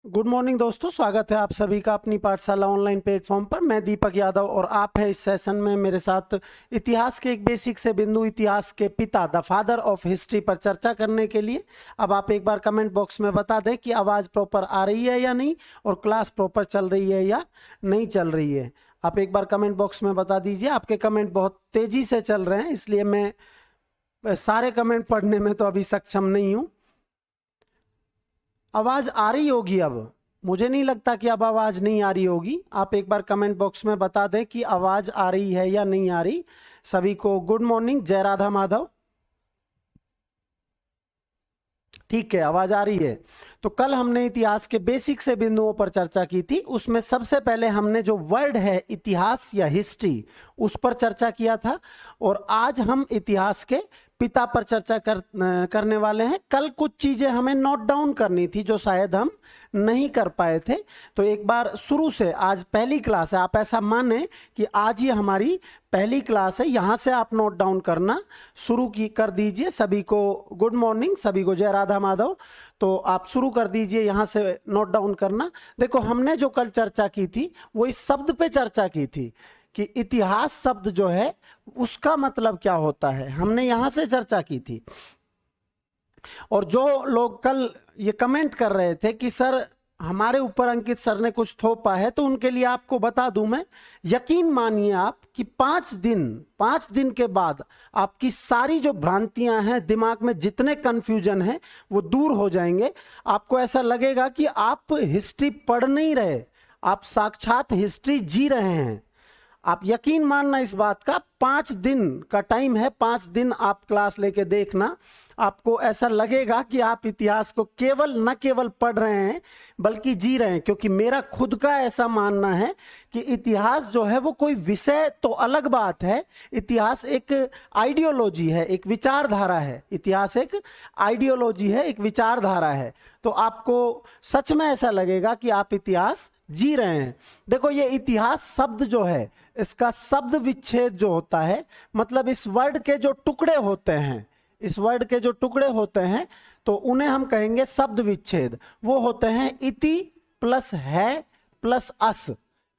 Good morning दोस्तों, स्वागत है आप सभी का अपनी पाठशाला ऑनलाइन प्लेटफॉर्म पर। मैं दीपक यादव और आप हैं इस सेशन में मेरे साथ इतिहास के एक बेसिक से बिंदु, इतिहास के पिता द फादर ऑफ हिस्ट्री पर चर्चा करने के लिए। अब आप एक बार कमेंट बॉक्स में बता दें कि आवाज़ प्रॉपर आ रही है या नहीं, और क्लास प्रॉपर चल रही है या नहीं चल रही है। आप एक बार कमेंट बॉक्स में बता दीजिए। आपके कमेंट बहुत तेज़ी से चल रहे हैं, इसलिए मैं सारे कमेंट पढ़ने में तो अभी सक्षम नहीं हूँ। आवाज आ रही होगी अब, मुझे नहीं लगता कि अब आवाज नहीं आ रही होगी। आप एक बार कमेंट बॉक्स में बता दें कि आवाज आ रही है या नहीं आ रही। सभी को गुड मॉर्निंग, जय राधा माधव। ठीक है, आवाज आ रही है। तो कल हमने इतिहास के बेसिक से बिंदुओं पर चर्चा की थी। उसमें सबसे पहले हमने जो वर्ड है इतिहास या हिस्ट्री, उस पर चर्चा किया था। और आज हम इतिहास के पिता पर चर्चा करने वाले हैं। कल कुछ चीजें हमें नोट डाउन करनी थी जो शायद हम नहीं कर पाए थे। तो एक बार शुरू से, आज पहली क्लास है, आप ऐसा माने कि आज ये हमारी पहली क्लास है। यहाँ से आप नोट डाउन करना शुरू कर दीजिए। सभी को गुड मॉर्निंग, सभी को जय राधा माधव। तो आप शुरू कर दीजिए यहाँ से नोट डाउन करना। देखो, हमने जो कल चर्चा की थी वो इस शब्द पे चर्चा की थी कि इतिहास शब्द जो है उसका मतलब क्या होता है। हमने यहां से चर्चा की थी। और जो लोग कल ये कमेंट कर रहे थे कि सर हमारे ऊपर अंकित सर ने कुछ थोपा है, तो उनके लिए आपको बता दूं मैं, यकीन मानिए आप कि 5 दिन के बाद आपकी सारी जो भ्रांतियां हैं, दिमाग में जितने कंफ्यूजन हैं, वो दूर हो जाएंगे। आपको ऐसा लगेगा कि आप हिस्ट्री पढ़ नहीं रहे, आप साक्षात हिस्ट्री जी रहे हैं। आप यकीन मानना इस बात का, 5 दिन का टाइम है, 5 दिन आप क्लास लेके देखना। आपको ऐसा लगेगा कि आप इतिहास को न केवल पढ़ रहे हैं बल्कि जी रहे हैं। क्योंकि मेरा खुद का ऐसा मानना है कि इतिहास जो है वो कोई विषय तो अलग बात है, इतिहास एक आइडियोलॉजी है, एक विचारधारा है। इतिहास एक आइडियोलॉजी है, एक विचारधारा है। तो आपको सच में ऐसा लगेगा कि आप इतिहास जी रहे हैं। देखो, ये इतिहास शब्द जो है, इसका शब्द विच्छेद जो होता है, मतलब इस वर्ड के जो टुकड़े होते हैं, इस वर्ड के जो टुकड़े होते हैं, तो उन्हें हम कहेंगे शब्द विच्छेद। वो होते हैं इति प्लस है प्लस अस।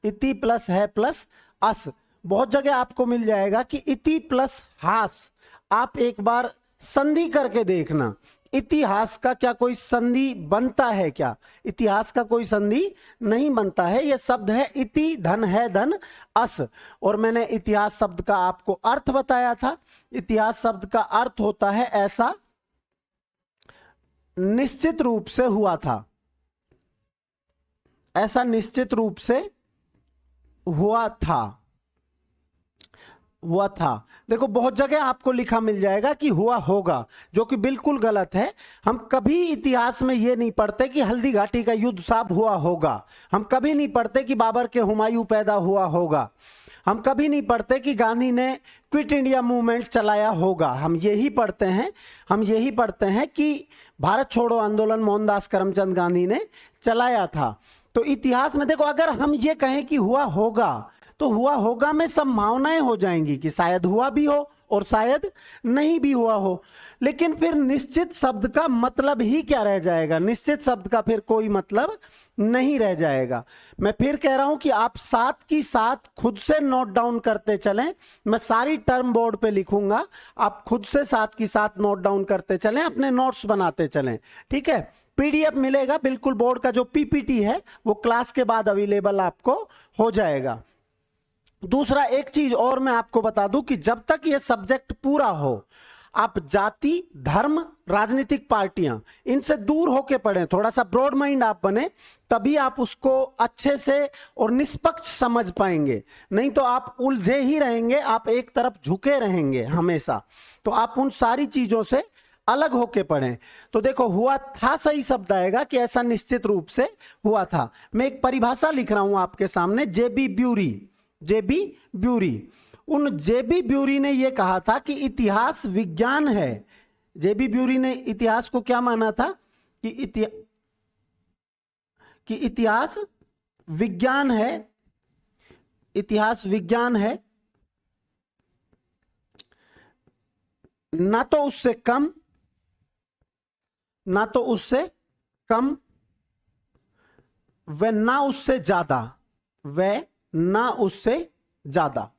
इति प्लस है प्लस अस। बहुत जगह आपको मिल जाएगा कि इति प्लस हास। आप एक बार संधि करके देखना, इतिहास का क्या कोई संधि बनता है क्या? इतिहास का कोई संधि नहीं बनता है। यह शब्द है इति, धन है धन, अस। और मैंने इतिहास शब्द का आपको अर्थ बताया था। इतिहास शब्द का अर्थ होता है ऐसा निश्चित रूप से हुआ था, ऐसा निश्चित रूप से हुआ था, हुआ था। देखो, बहुत जगह आपको लिखा मिल जाएगा कि हुआ होगा, जो कि बिल्कुल गलत है। हम कभी इतिहास में यह नहीं पढ़ते कि हल्दी घाटी का युद्ध साहब हुआ होगा। हम कभी नहीं पढ़ते कि बाबर के हुमायूं पैदा हुआ होगा। हम कभी नहीं पढ़ते कि गांधी ने क्विट इंडिया मूवमेंट चलाया होगा। हम यही पढ़ते हैं कि भारत छोड़ो आंदोलन मोहनदास करमचंद गांधी ने चलाया था। तो इतिहास में देखो, अगर हम ये कहें कि हुआ होगा, तो हुआ होगा में संभावनाएं हो जाएंगी कि शायद हुआ भी हो और शायद नहीं भी हुआ हो। लेकिन फिर निश्चित शब्द का मतलब ही क्या रह जाएगा? निश्चित शब्द का फिर कोई मतलब नहीं रह जाएगा। मैं फिर कह रहा हूं कि आप साथ की साथ खुद से नोट डाउन करते चलें। मैं सारी टर्म बोर्ड पे लिखूंगा, आप खुद से साथ की साथ नोट डाउन करते चलें, अपने नोट्स बनाते चलें। ठीक है, पीडीएफ मिलेगा बिल्कुल। बोर्ड का जो पीपीटी है वो क्लास के बाद अवेलेबल आपको हो जाएगा। दूसरा, एक चीज और मैं आपको बता दूं कि जब तक ये सब्जेक्ट पूरा हो, आप जाति, धर्म, राजनीतिक पार्टियां, इनसे दूर होके पढ़ें। थोड़ा सा ब्रॉड माइंड आप बने, तभी आप उसको अच्छे से और निष्पक्ष समझ पाएंगे। नहीं तो आप उलझे ही रहेंगे, आप एक तरफ झुके रहेंगे हमेशा। तो आप उन सारी चीजों से अलग होके पढ़ें। तो देखो, हुआ था सही शब्द आएगा कि ऐसा निश्चित रूप से हुआ था। मैं एक परिभाषा लिख रहा हूं आपके सामने, जेबी ब्यूरी। उन जेबी ब्यूरी ने यह कहा था कि इतिहास विज्ञान है। जेबी ब्यूरी ने इतिहास को क्या माना था? कि इतिहास विज्ञान है, इतिहास विज्ञान है, ना तो उससे कम व ना उससे ज्यादा, व ना उससे ज्यादा।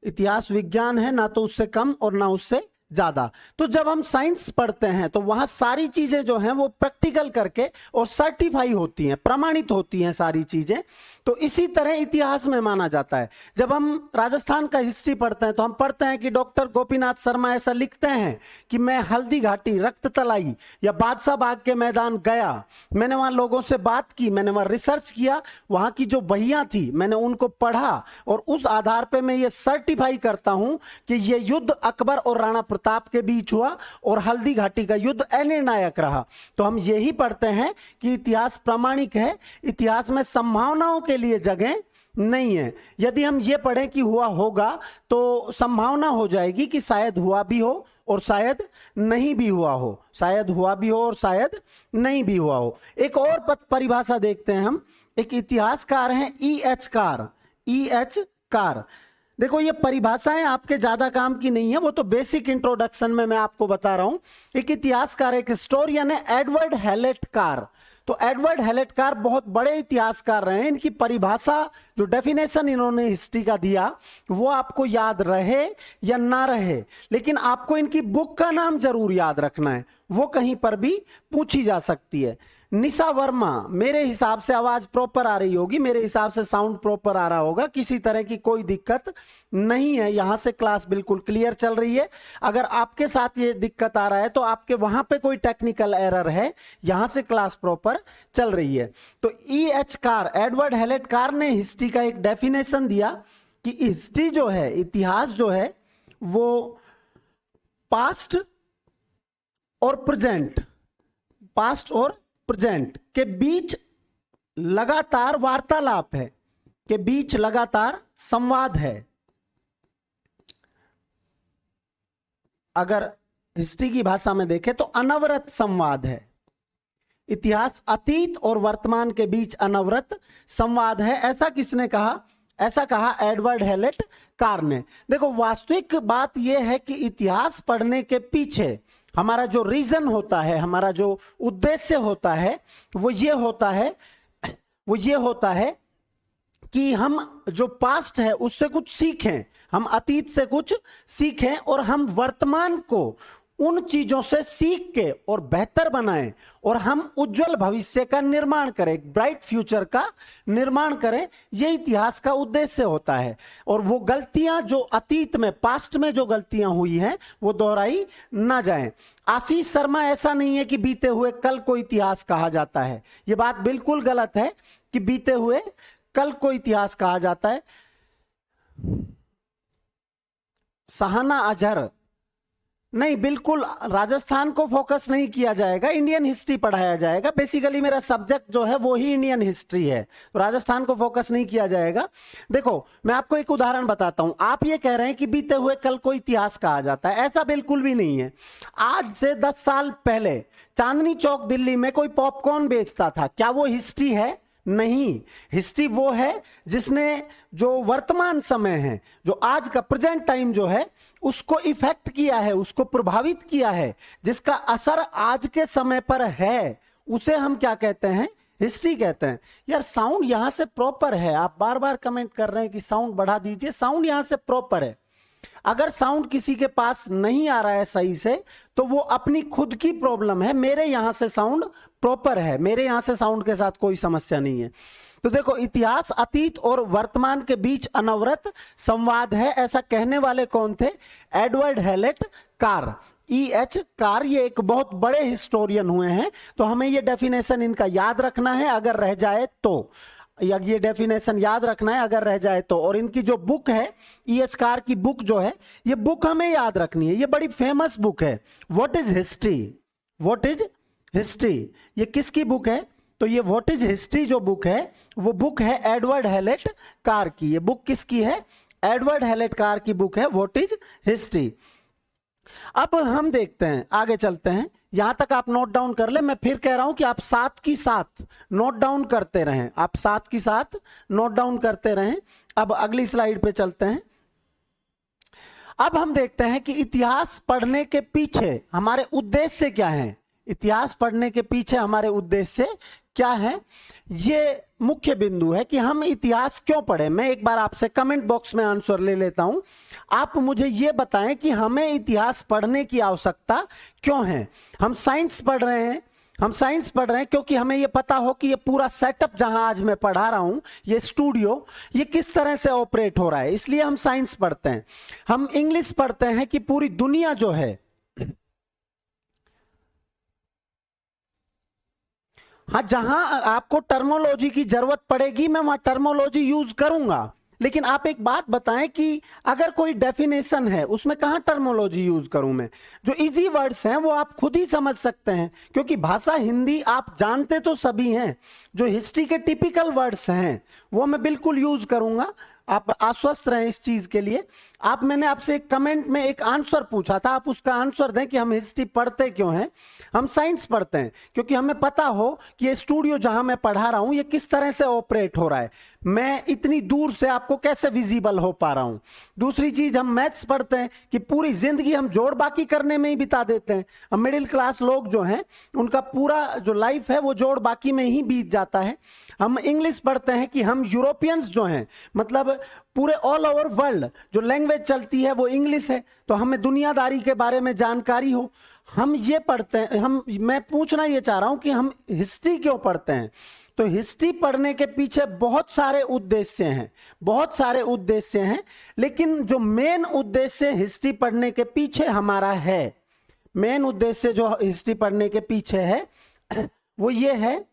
इतिहास विज्ञान है, ना तो उससे कम और ना उससे ज्यादा। तो जब हम साइंस पढ़ते हैं तो वहां सारी चीजें जो हैं वो प्रैक्टिकल करके और सर्टिफाई होती हैं, प्रमाणित होती हैं सारी चीजें। तो इसी तरह इतिहास में माना जाता है। जब हम राजस्थान का हिस्ट्री पढ़ते हैं तो हम पढ़ते हैं कि डॉक्टर गोपीनाथ शर्मा ऐसा लिखते हैं कि मैं हल्दी घाटी, रक्त तलाई या बादशाह बाग के मैदान गया, मैंने वहां लोगों से बात की, मैंने वहां रिसर्च किया, वहां की जो बहियां थी मैंने उनको पढ़ा और उस आधार पर मैं ये सर्टिफाई करता हूं कि ये युद्ध अकबर और राणा प्रताप के बीच हुआ और हल्दी घाटी का युद्ध अनिर्णायक रहा। तो हम यही पढ़ते हैं कि इतिहास प्रामाणिक है, इतिहास में संभावनाओं के लिए जगह नहीं है। यदि हम ये पढ़ें कि हुआ होगा तो संभावना हो जाएगी कि शायद हुआ भी हो और शायद नहीं भी हुआ हो, शायद हुआ भी हो और शायद नहीं भी हुआ हो। एक और परिभाषा देखते हैं हम। एक इतिहासकार हैं E.H. Car, E.H. कार। देखो ये परिभाषाएं आपके ज्यादा काम की नहीं है, वो तो बेसिक इंट्रोडक्शन में मैं आपको बता रहा हूं। एक इतिहासकार, एक हिस्टोरियन है एडवर्ड हैलेट कार। तो एडवर्ड हैलेट कार बहुत बड़े इतिहासकार रहे हैं। इनकी परिभाषा, जो डेफिनेशन इन्होंने हिस्ट्री का दिया, वो आपको याद रहे या ना रहे, लेकिन आपको इनकी बुक का नाम जरूर याद रखना है, वो कहीं पर भी पूछी जा सकती है। निशा वर्मा, मेरे हिसाब से आवाज प्रॉपर आ रही होगी, मेरे हिसाब से साउंड प्रॉपर आ रहा होगा, किसी तरह की कोई दिक्कत नहीं है, यहां से क्लास बिल्कुल क्लियर चल रही है। अगर आपके साथ ये दिक्कत आ रहा है तो आपके वहां पे कोई टेक्निकल एरर है, यहां से क्लास प्रॉपर चल रही है। तो E.H. Carr, Edward Hallett Carr ने हिस्ट्री का एक डेफिनेशन दिया कि हिस्ट्री जो है, इतिहास जो है, वो पास्ट और प्रेजेंट, पास्ट और प्रेजेंट के बीच लगातार वार्तालाप है, के बीच लगातार संवाद है। अगर हिस्ट्री की भाषा में देखें तो अनवरत संवाद है। इतिहास अतीत और वर्तमान के बीच अनवरत संवाद है। ऐसा किसने कहा? ऐसा कहा एडवर्ड हैलेट कार ने। देखो वास्तविक बात यह है कि इतिहास पढ़ने के पीछे हमारा जो रीजन होता है, हमारा जो उद्देश्य होता है, वो ये होता है कि हम जो पास्ट है उससे कुछ सीखें, हम अतीत से कुछ सीखें और हम वर्तमान को उन चीजों से सीख के और बेहतर बनाएं और हम उज्जवल भविष्य का निर्माण करें, ब्राइट फ्यूचर का निर्माण करें। यह इतिहास का उद्देश्य होता है। और वो गलतियां जो अतीत में, पास्ट में जो गलतियां हुई हैं, वो दोहराई ना जाएं। आशीष शर्मा, ऐसा नहीं है कि बीते हुए कल को इतिहास कहा जाता है, यह बात बिल्कुल गलत है कि बीते हुए कल को इतिहास कहा जाता है। सहाना अजहर, नहीं, बिल्कुल राजस्थान को फोकस नहीं किया जाएगा, इंडियन हिस्ट्री पढ़ाया जाएगा। बेसिकली मेरा सब्जेक्ट जो है वो ही इंडियन हिस्ट्री है, तो राजस्थान को फोकस नहीं किया जाएगा। देखो मैं आपको एक उदाहरण बताता हूं। आप ये कह रहे हैं कि बीते हुए कल को इतिहास कहा जाता है, ऐसा बिल्कुल भी नहीं है। आज से 10 साल पहले चांदनी चौक दिल्ली में कोई पॉपकॉर्न बेचता था, क्या वो हिस्ट्री है? नहीं। हिस्ट्री वो है जिसने जो वर्तमान समय है, जो आज का प्रेजेंट टाइम जो है, उसको इफेक्ट किया है, उसको प्रभावित किया है, जिसका असर आज के समय पर है, उसे हम क्या कहते हैं? हिस्ट्री कहते हैं। यार साउंड यहां से प्रॉपर है, आप बार बार कमेंट कर रहे हैं कि साउंड बढ़ा दीजिए, साउंड यहां से प्रॉपर है। अगर साउंड किसी के पास नहीं आ रहा है सही से तो वो अपनी खुद की प्रॉब्लम है। मेरे यहां से साउंड प्रॉपर है, मेरे यहां से साउंड के साथ कोई समस्या नहीं है। तो देखो, इतिहास अतीत और वर्तमान के बीच अनवरत संवाद है, ऐसा कहने वाले कौन थे? Edward Hallett Carr, E.H. Carr. ये एक बहुत बड़े हिस्टोरियन हुए हैं, तो हमें ये डेफिनेशन इनका याद रखना है अगर रह जाए तो, या ये डेफिनेशन याद रखना है अगर रह जाए तो। और इनकी जो बुक है, E.H. कार की बुक जो है, ये बुक हमें याद रखनी है, ये बड़ी फेमस बुक है। What is history? What is history? ये किसकी बुक है? तो ये व्हाट इज हिस्ट्री जो बुक है, वो बुक है एडवर्ड हैलेट कार की। ये बुक किसकी है? एडवर्ड हैलेट कार की बुक है व्हाट इज हिस्ट्री। अब हम देखते हैं, आगे चलते हैं। यहां तक आप नोट डाउन कर ले। मैं फिर कह रहा हूं कि आप साथ की साथ नोट डाउन करते रहें, आप साथ की साथ नोट डाउन करते रहें। अब अगली स्लाइड पे चलते हैं। अब हम देखते हैं कि इतिहास पढ़ने के पीछे हमारे उद्देश्य क्या हैं। इतिहास पढ़ने के पीछे हमारे उद्देश्य क्या है, ये मुख्य बिंदु है कि हम इतिहास क्यों पढ़े। मैं एक बार आपसे कमेंट बॉक्स में आंसर ले लेता हूं, आप मुझे ये बताएं कि हमें इतिहास पढ़ने की आवश्यकता क्यों है। हम साइंस पढ़ रहे हैं, हम साइंस पढ़ रहे हैं क्योंकि हमें ये पता हो कि ये पूरा सेटअप जहां आज मैं पढ़ा रहा हूं, ये स्टूडियो, ये किस तरह से ऑपरेट हो रहा है, इसलिए हम साइंस पढ़ते हैं। हम इंग्लिश पढ़ते हैं कि पूरी दुनिया जो है, हाँ, जहां आपको टर्मोलॉजी की जरूरत पड़ेगी मैं वहां टर्मोलॉजी यूज करूंगा, लेकिन आप एक बात बताएं कि अगर कोई डेफिनेशन है उसमें कहां टर्मोलॉजी यूज करूं मैं। जो इजी वर्ड्स हैं वो आप खुद ही समझ सकते हैं, क्योंकि भाषा हिंदी आप जानते तो सभी हैं। जो हिस्ट्री के टिपिकल वर्ड्स हैं वो मैं बिल्कुल यूज करूंगा, आप आश्वस्त रहें इस चीज के लिए। आप, मैंने आपसे एक कमेंट में एक आंसर पूछा था, आप उसका आंसर दें कि हम हिस्ट्री पढ़ते क्यों हैं। हम साइंस पढ़ते हैं क्योंकि हमें पता हो कि ये स्टूडियो जहां मैं पढ़ा रहा हूं ये किस तरह से ऑपरेट हो रहा है, मैं इतनी दूर से आपको कैसे विजिबल हो पा रहा हूं। दूसरी चीज, हम मैथ्स पढ़ते हैं कि पूरी जिंदगी हम जोड़ बाकी करने में ही बिता देते हैं। हम मिडिल क्लास लोग जो हैं उनका पूरा जो लाइफ है वो जोड़ बाकी में ही बीत जाता है। हम इंग्लिश पढ़ते हैं कि हम यूरोपियंस जो हैं, मतलब पूरे ऑल ओवर वर्ल्ड जो लैंग्वेज चलती है वो इंग्लिश है, तो हमें दुनियादारी के बारे में जानकारी हो, हम ये पढ़ते हैं। मैं पूछना ये चाह रहा हूं कि हम हिस्ट्री क्यों पढ़ते हैं। तो हिस्ट्री पढ़ने के पीछे बहुत सारे उद्देश्य हैं, बहुत सारे उद्देश्य हैं, लेकिन जो मेन उद्देश्य हिस्ट्री पढ़ने के पीछे हमारा है, मेन उद्देश्य जो हिस्ट्री पढ़ने के पीछे है वो ये है,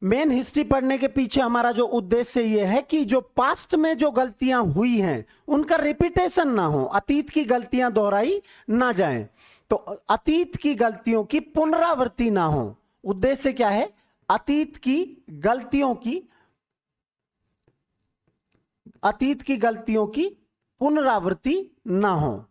मेन हिस्ट्री पढ़ने के पीछे हमारा जो उद्देश्य ये है कि जो पास्ट में जो गलतियां हुई हैं उनका रिपीटेशन ना हो, अतीत की गलतियां दोहराई ना जाएं, तो अतीत की गलतियों की पुनरावृत्ति ना हो। उद्देश्य क्या है, अतीत की गलतियों की पुनरावृत्ति ना हो।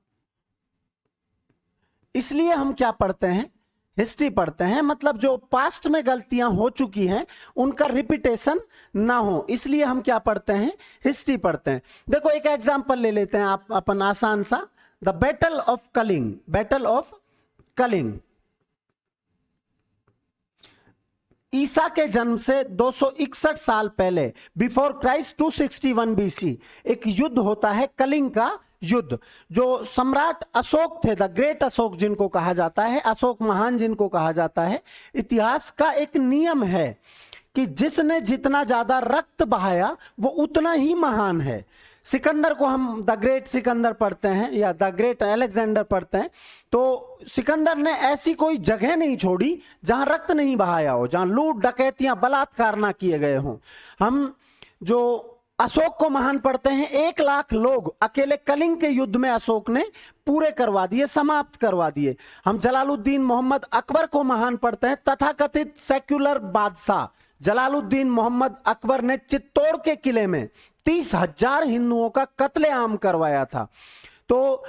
इसलिए हम क्या पढ़ते हैं, हिस्ट्री पढ़ते हैं, मतलब जो पास्ट में गलतियां हो चुकी हैं उनका रिपीटेशन ना हो, इसलिए हम क्या पढ़ते हैं, हिस्ट्री पढ़ते हैं। देखो एक एग्जांपल ले लेते हैं आप अपन आसान सा, the battle of Kalinga. Battle of Kalinga ईसा के जन्म से 261 साल पहले, बिफोर क्राइस्ट 261 बीसी, एक युद्ध होता है, कलिंग का युद्ध। जो सम्राट अशोक थे, द ग्रेट अशोक जिनको कहा जाता है, अशोक महान जिनको कहा जाता है, इतिहास का एक नियम है कि जिसने जितना ज्यादा रक्त बहाया वो उतना ही महान है। सिकंदर को हम द ग्रेट सिकंदर पढ़ते हैं या द ग्रेट अलेक्जेंडर पढ़ते हैं, तो सिकंदर ने ऐसी कोई जगह नहीं छोड़ी जहां रक्त नहीं बहाया हो, जहां लूट डकैतियां बलात्कार ना किए गए हों। हम जो अशोक को महान पढ़ते हैं, 1 लाख लोग अकेले कलिंग के युद्ध में अशोक ने पूरे करवा दिए, समाप्त करवा दिए। हम जलालुद्दीन मोहम्मद अकबर को महान पढ़ते हैं, तथाकथित सेक्युलर बादशाह जलालुद्दीन मोहम्मद अकबर ने चित्तौड़ के किले में 30,000 हिंदुओं का कत्लेआम करवाया था। तो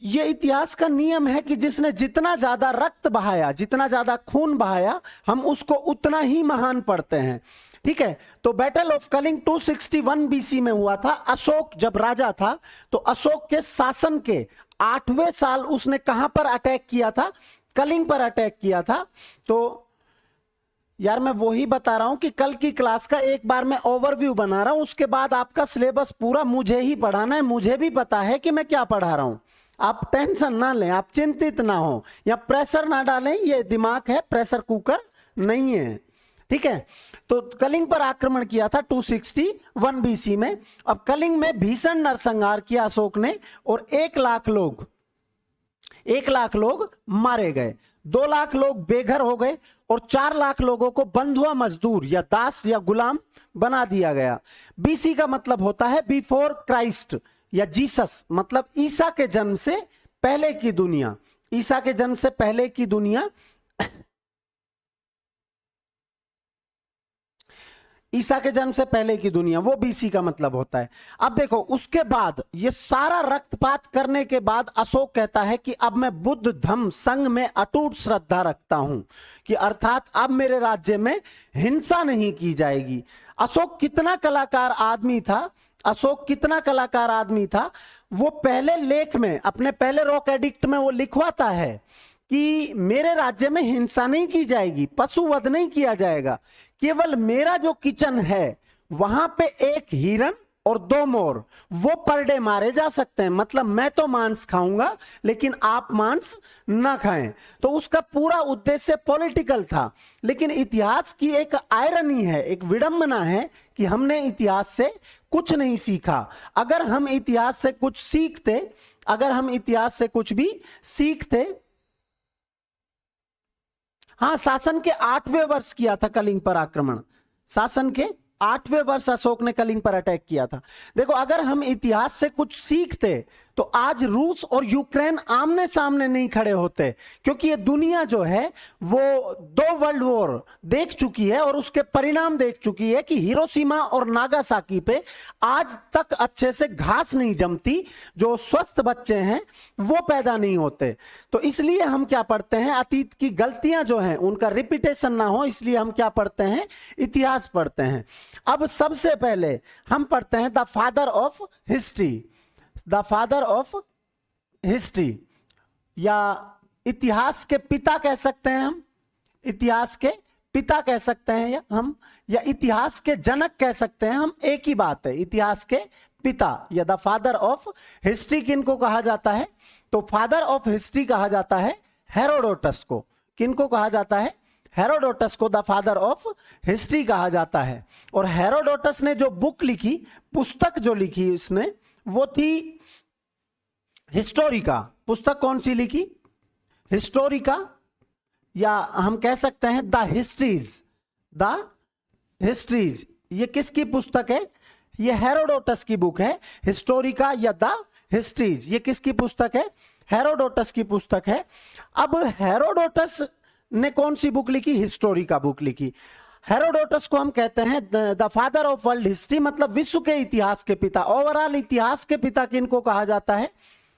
ये इतिहास का नियम है कि जिसने जितना ज्यादा रक्त बहाया, जितना ज्यादा खून बहाया, हम उसको उतना ही महान पढ़ते हैं। ठीक है, तो बैटल ऑफ कलिंग 261 बीसी में हुआ था। अशोक जब राजा था तो अशोक के शासन के 8वें साल उसने कहां पर अटैक किया था, कलिंग पर अटैक किया था। तो यार मैं वही बता रहा हूं कि कल की क्लास का एक बार मैं ओवरव्यू बना रहा हूं, उसके बाद आपका सिलेबस पूरा मुझे ही पढ़ाना है। मुझे भी पता है कि मैं क्या पढ़ा रहा हूं, आप टेंशन ना लें, आप चिंतित ना हो या प्रेशर ना डालें, ये दिमाग है, प्रेशर कुकर नहीं है। ठीक है, तो कलिंग पर आक्रमण किया था 261 बीसी में। अब कलिंग में भीषण नरसंहार किया अशोक ने और 1 लाख लोग मारे गए, 2 लाख लोग बेघर हो गए और 4 लाख लोगों को बंधुआ मजदूर या दास या गुलाम बना दिया गया। बीसी का मतलब होता है बिफोर क्राइस्ट या जीसस, मतलब ईसा के जन्म से पहले की दुनिया। ईसा के जन्म से पहले की दुनिया, ईसा के जन्म से पहले की दुनिया, वो बीसी का मतलब होता है। अब देखो उसके बाद ये सारा रक्तपात करने के बाद अशोक कहता है कि अब मैं बुद्ध धम्म संघ में अटूट श्रद्धा रखता हूं, कि अर्थात अब मेरे राज्य में हिंसा नहीं की जाएगी। अशोक कितना कलाकार आदमी था, अशोक कितना कलाकार आदमी था। वो पहले लेख में, अपने पहले रॉक एडिक्ट में वो लिखवाता है कि मेरे राज्य में हिंसा नहीं की जाएगी, पशुवध नहीं किया जाएगा, केवल मेरा जो किचन है वहां पे एक हिरण और 2 मोर वो पर डे मारे जा सकते हैं। मतलब मैं तो मांस खाऊंगा लेकिन आप मांस ना खाएं। तो उसका पूरा उद्देश्य पॉलिटिकल था। लेकिन इतिहास की एक आयरनी है, एक विडंबना है कि हमने इतिहास से कुछ नहीं सीखा। अगर हम इतिहास से कुछ सीखते, अगर हम इतिहास से कुछ भी सीखते, हाँ, शासन के 8वें वर्ष किया था कलिंग पर आक्रमण, शासन के 8वें वर्ष अशोक ने कलिंग पर अटैक किया था। देखो, अगर हम इतिहास से कुछ सीखते तो आज रूस और यूक्रेन आमने सामने नहीं खड़े होते, क्योंकि ये दुनिया जो है वो 2 वर्ल्ड वॉर देख चुकी है और उसके परिणाम देख चुकी है कि हिरोशिमा और नागासाकी पे आज तक अच्छे से घास नहीं जमती, जो स्वस्थ बच्चे हैं वो पैदा नहीं होते। तो इसलिए हम क्या पढ़ते हैं, अतीत की गलतियां जो हैं उनका रिपीटेशन ना हो, इसलिए हम क्या पढ़ते हैं, इतिहास पढ़ते हैं। अब सबसे पहले हम पढ़ते हैं the father of history, the father of history, या इतिहास के पिता कह सकते हैं हम, इतिहास के पिता कह सकते हैं या इतिहास के जनक कह सकते हैं हम, एक ही बात है। इतिहास के पिता या द फादर ऑफ हिस्ट्री किनको कहा जाता है? तो फादर ऑफ हिस्ट्री कहा जाता है हेरोडोटस को। किनको कहा जाता है? हेरोडोटस को द फादर ऑफ हिस्ट्री कहा जाता है। और हेरोडोटस ने जो बुक लिखी, पुस्तक जो लिखी इसने, वो थी हिस्टोरिका। पुस्तक कौन सी लिखी? हिस्टोरिका, या हम कह सकते हैं द हिस्ट्रीज, द हिस्ट्रीज। ये किसकी पुस्तक है? ये हेरोडोटस की बुक है, हिस्टोरिका या द हिस्ट्रीज। ये किसकी पुस्तक है? हेरोडोटस की पुस्तक है। अब हेरोडोटस ने कौन सी बुक लिखी? हिस्टोरिका बुक लिखी। हेरोडोटस को हम कहते हैं the father of world history, मतलब विश्व के इतिहास के पिता। ओवरऑल इतिहास के पिता किनको कहा जाता है?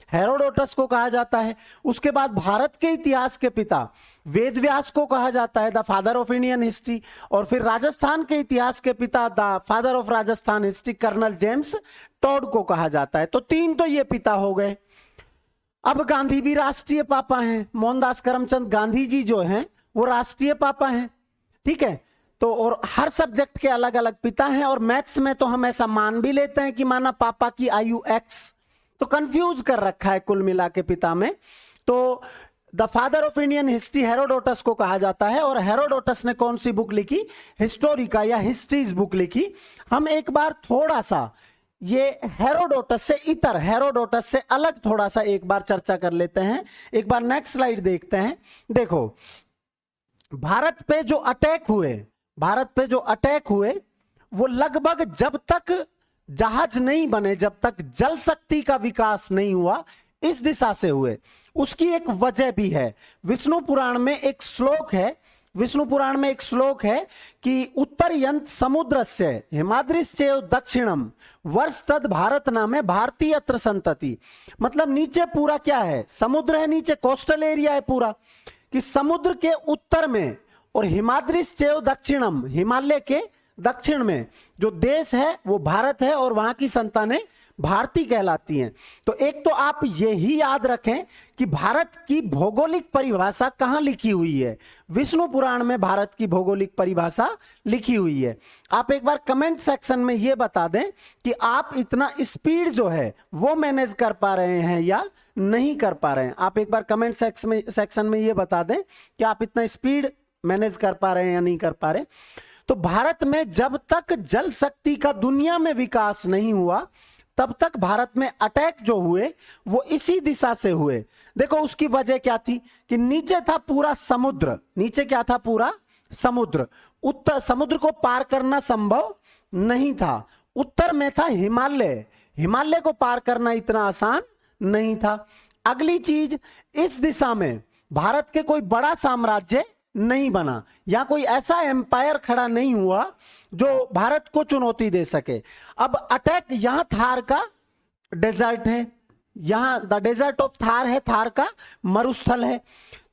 हेरोडोटस को कहा जाता है। उसके बाद भारत के इतिहास के पिता वेदव्यास को कहा जाता है the father of Indian history. और फिर राजस्थान के इतिहास के पिता the father of Rajasthan history colonel James Tod को कहा जाता है। तो 3 तो ये पिता हो गए। अब गांधी भी राष्ट्रीय पापा हैं। मोहनदास करमचंद गांधी जी जो हैं वो राष्ट्रीय पापा हैं, ठीक है। तो और हर सब्जेक्ट के अलग अलग पिता हैं। और मैथ्स में तो हम ऐसा मान भी लेते हैं कि माना पापा की आयु x, तो कंफ्यूज कर रखा है कुल मिला के पिता में। तो the father of Indian history Herodotus को कहा जाता है। और हेरोडोटस ने कौन सी बुक लिखी? हिस्टोरिका या हिस्ट्रीज बुक लिखी। हम एक बार थोड़ा सा ये हेरोडोटस से इतर, हेरोडोटस से अलग थोड़ा सा एक बार चर्चा कर लेते हैं। एक बार नेक्स्ट स्लाइड देखते हैं। देखो, भारत पे जो अटैक हुए, भारत पे जो अटैक हुए वो लगभग जब तक जहाज नहीं बने, जब तक जल शक्ति का विकास नहीं हुआ, इस दिशा से हुए। उसकी एक वजह भी है। विष्णु पुराण में एक श्लोक है, विष्णु पुराण में एक श्लोक है कि उत्तरयंत समुद्रस्य हिमाद्रिश्चैव दक्षिणम वर्ष तद भारत नामे भारतीय अत्र संतति। मतलब नीचे पूरा क्या है? समुद्र है, नीचे कोस्टल एरिया है पूरा, कि समुद्र के उत्तर में और हिमाद्रिश्चैव दक्षिणम, हिमालय के दक्षिण में जो देश है वो भारत है और वहां की संतानें भारतीय कहलाती हैं। तो एक तो आप यही याद रखें कि भारत की भौगोलिक परिभाषा कहां लिखी हुई है? विष्णु पुराण में भारत की भौगोलिक परिभाषा लिखी हुई है। आप एक बार कमेंट सेक्शन में यह बता दें कि आप इतना स्पीड जो है वो मैनेज कर पा रहे हैं या नहीं कर पा रहे हैं। आप एक बार कमेंट सेक्शन में यह बता दें कि आप इतना स्पीड मैनेज कर पा रहे हैं या नहीं कर पा रहे। तो भारत में जब तक जल शक्ति का दुनिया में विकास नहीं हुआ, तब तक भारत में अटैक जो हुए वो इसी दिशा से हुए। देखो, उसकी वजह क्या थी कि नीचे था पूरा समुद्र, नीचे क्या था? पूरा समुद्र। उत्तर समुद्र को पार करना संभव नहीं था। उत्तर में था हिमालय, हिमालय को पार करना इतना आसान नहीं था। अगली चीज, इस दिशा में भारत के कोई बड़ा साम्राज्य नहीं बना, या कोई ऐसा एम्पायर खड़ा नहीं हुआ जो भारत को चुनौती दे सके। अब अटैक, यहां थार का डेजर्ट है, यहां द डेजर्ट ऑफ थार है, थार का मरुस्थल है।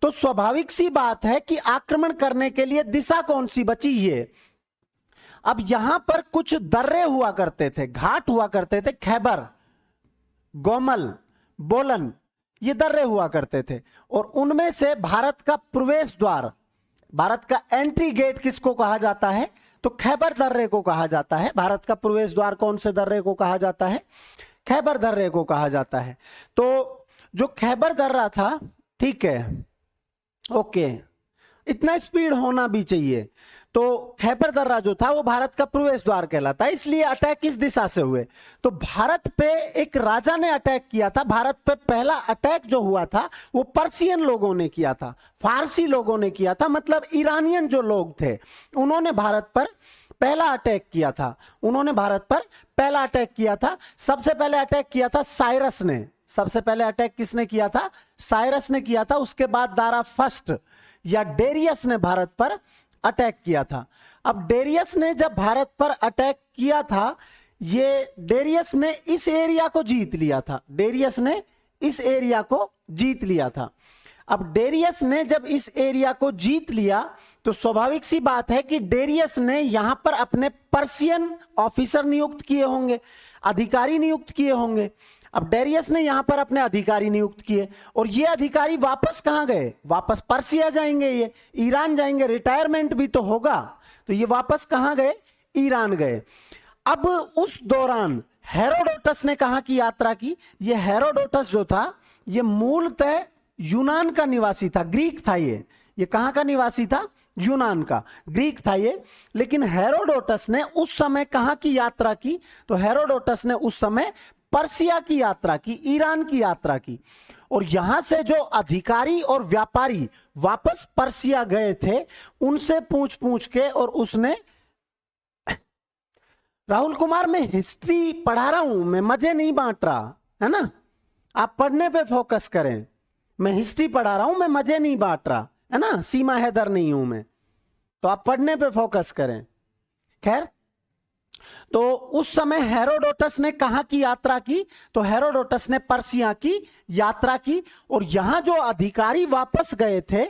तो स्वाभाविक सी बात है कि आक्रमण करने के लिए दिशा कौन सी बची? ये अब यहां पर कुछ दर्रे हुआ करते थे, घाट हुआ करते थे, खैबर, गोमल, बोलन, ये दर्रे हुआ करते थे। और उनमें से भारत का प्रवेश द्वार, भारत का एंट्री गेट किसको कहा जाता है? तो खैबर दर्रे को कहा जाता है। भारत का प्रवेश द्वार कौन से दर्रे को कहा जाता है? खैबर दर्रे को कहा जाता है। तो जो खैबर दर्रा था, ठीक है, ओके, इतना स्पीड होना भी चाहिए। तो खैबर दर्रा जो था वो भारत का प्रवेश द्वार कहलाता है। इसलिए अटैक किस दिशा से हुए? तो भारत पे एक राजा ने अटैक किया था। भारत पे पहला अटैक जो हुआ था वो पर्शियन लोगों ने किया था, फारसी लोगों ने किया था, मतलब ईरानियन जो लोग थे उन्होंने भारत पर पहला अटैक किया था। उन्होंने भारत पर पहला अटैक किया था। सबसे पहले अटैक किया था साइरस ने। सबसे पहले अटैक किसने किया था? साइरस ने किया था। उसके बाद दारा फर्स्ट या डेरियस ने भारत पर अटैक किया था। अब डेरियस ने जब भारत पर अटैक किया था, ये डेरियस ने इस एरिया को जीत लिया था। डेरियस ने इस एरिया को जीत लिया था। अब डेरियस ने जब इस एरिया को जीत लिया तो स्वाभाविक सी बात है कि डेरियस ने यहां पर अपने पर्शियन ऑफिसर नियुक्त किए होंगे, अधिकारी नियुक्त किए होंगे। अब डेरियस ने यहां पर अपने अधिकारी नियुक्त किए और ये अधिकारी वापस कहां गए? वापस पर्सिया जाएंगे, ये ईरान जाएंगे, रिटायरमेंट भी तो होगा। तो ये वापस कहां गए? ईरान गए। अब उस दौरान हेरोडोटस ने कहां की यात्रा की? ये हेरोडोटस जो था ये मूलतः यूनान का निवासी था, ग्रीक था। ये कहां का निवासी था? यूनान का, ग्रीक था ये। लेकिन हेरोडोटस ने उस समय कहां की यात्रा की? तो हेरोडोटस ने उस समय पर्सिया की यात्रा की, ईरान की यात्रा की। और यहां से जो अधिकारी और व्यापारी वापस पर्सिया गए थे उनसे पूछ पूछ के, और उसने, राहुल कुमार मैं हिस्ट्री पढ़ा रहा हूं, मैं मजे नहीं बांट रहा, है ना? आप पढ़ने पे फोकस करें। मैं हिस्ट्री पढ़ा रहा हूं, मैं मजे नहीं बांट रहा, है ना? सीमा हैदर नहीं हूं मैं, तो आप पढ़ने पे फोकस करें। खैर, तो उस समय हेरोडोटस ने कहां की यात्रा की? तो हेरोडोटस ने पर्सिया की यात्रा की। और यहां जो अधिकारी वापस गए थे,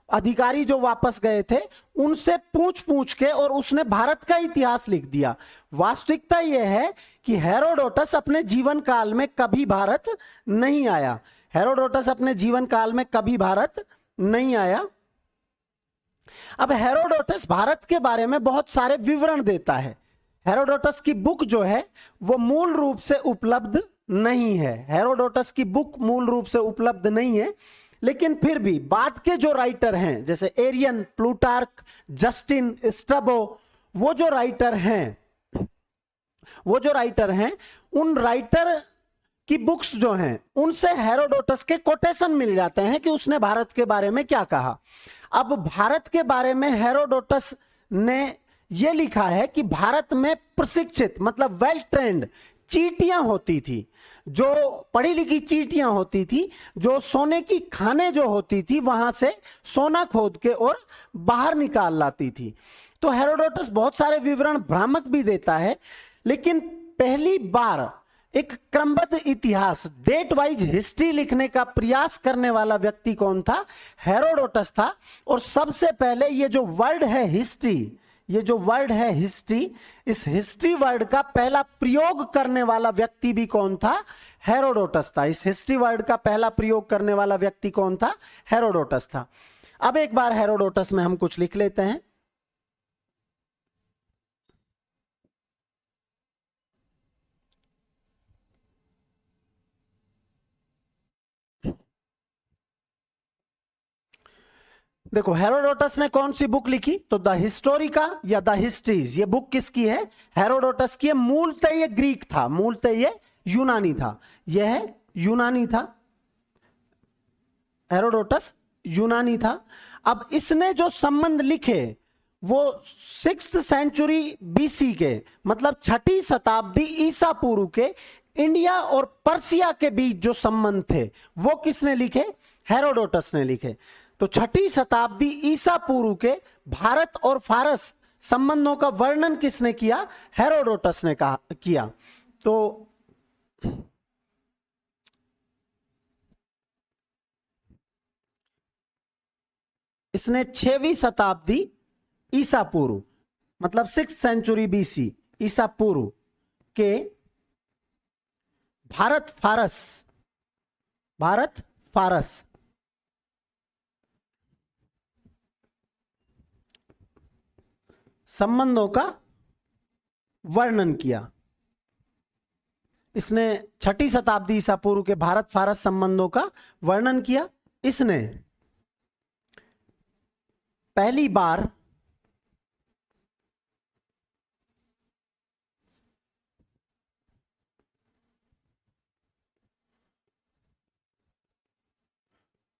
अधिकारी जो वापस गए थे उनसे पूछ पूछ के, और उसने भारत का इतिहास लिख दिया। वास्तविकता यह है कि हेरोडोटस अपने जीवन काल में कभी भारत नहीं आया। हेरोडोटस अपने जीवन काल में कभी भारत नहीं आया। अब हेरोडोटस भारत के बारे में बहुत सारे विवरण देता है। हेरोडोटस की बुक जो है वो मूल रूप से उपलब्ध नहीं है। हेरोडोटस की बुक मूल रूप से उपलब्ध नहीं है, लेकिन फिर भी बाद के जो राइटर हैं जैसे एरियन, प्लूटार्क, जस्टिन, स्ट्रैबो, वो जो राइटर हैं उन राइटर की बुक्स जो हैं उनसे हेरोडोटस के कोटेशन मिल जाते हैं कि उसने भारत के बारे में क्या कहा। अब भारत के बारे में हेरोडोटस ने यह लिखा है कि भारत में प्रशिक्षित, मतलब वेल ट्रेंड चींटियां होती थी, जो पढ़ी लिखी चींटियां होती थी, जो सोने की खाने जो होती थी वहां से सोना खोद के और बाहर निकाल लाती थी। तो हेरोडोटस बहुत सारे विवरण भ्रामक भी देता है, लेकिन पहली बार एक क्रमबद्ध इतिहास, डेट वाइज हिस्ट्री लिखने का प्रयास करने वाला व्यक्ति कौन था? हेरोडोटस था। और सबसे पहले ये जो वर्ड है हिस्ट्री, ये जो वर्ड है हिस्ट्री, इस हिस्ट्री वर्ड का पहला प्रयोग करने वाला व्यक्ति भी कौन था? हेरोडोटस था। इस हिस्ट्री वर्ड का पहला प्रयोग करने वाला व्यक्ति कौन था? हेरोडोटस था। अब एक बार हेरोडोटस में हम कुछ लिख लेते हैं। देखो हेरोडोटस ने कौन सी बुक लिखी? तो द हिस्टोरिका या द हिस्ट्रीज। ये बुक किसकी है? हेरोडोटस की है। मूलतः ये ग्रीक था, मूलतः ये यूनानी था। यह यूनानी था, हेरोडोटस यूनानी था। अब इसने जो संबंध लिखे वो 6th सेंचुरी बीसी के, मतलब 6ठी शताब्दी ईसा पूर्व के इंडिया और पर्सिया के बीच जो संबंध थे वो किसने लिखे? हेरोडोटस ने लिखे। तो 6ठी शताब्दी ईसा पूर्व के भारत और फारस संबंधों का वर्णन किसने किया? हेरोडोटस ने किया। तो इसने 6वीं शताब्दी ईसा पूर्व, मतलब 6th सेंचुरी बीसी, ईसा पूर्व के भारत फारस संबंधों का वर्णन किया। इसने 6ठी शताब्दी ईसा पूर्व के भारत फारस संबंधों का वर्णन किया। इसने पहली बार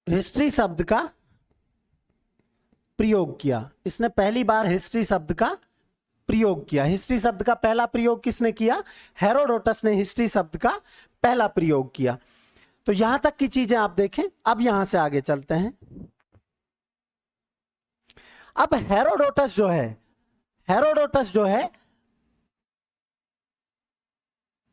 हिस्ट्री शब्द का प्रयोग किया। इसने पहली बार हिस्ट्री शब्द का प्रयोग किया। हिस्ट्री शब्द का पहला प्रयोग किसने किया? हेरोडोटस ने हिस्ट्री शब्द का पहला प्रयोग किया। तो यहां तक की चीजें आप देखें। अब यहां से आगे चलते हैं। अब हेरोडोटस जो है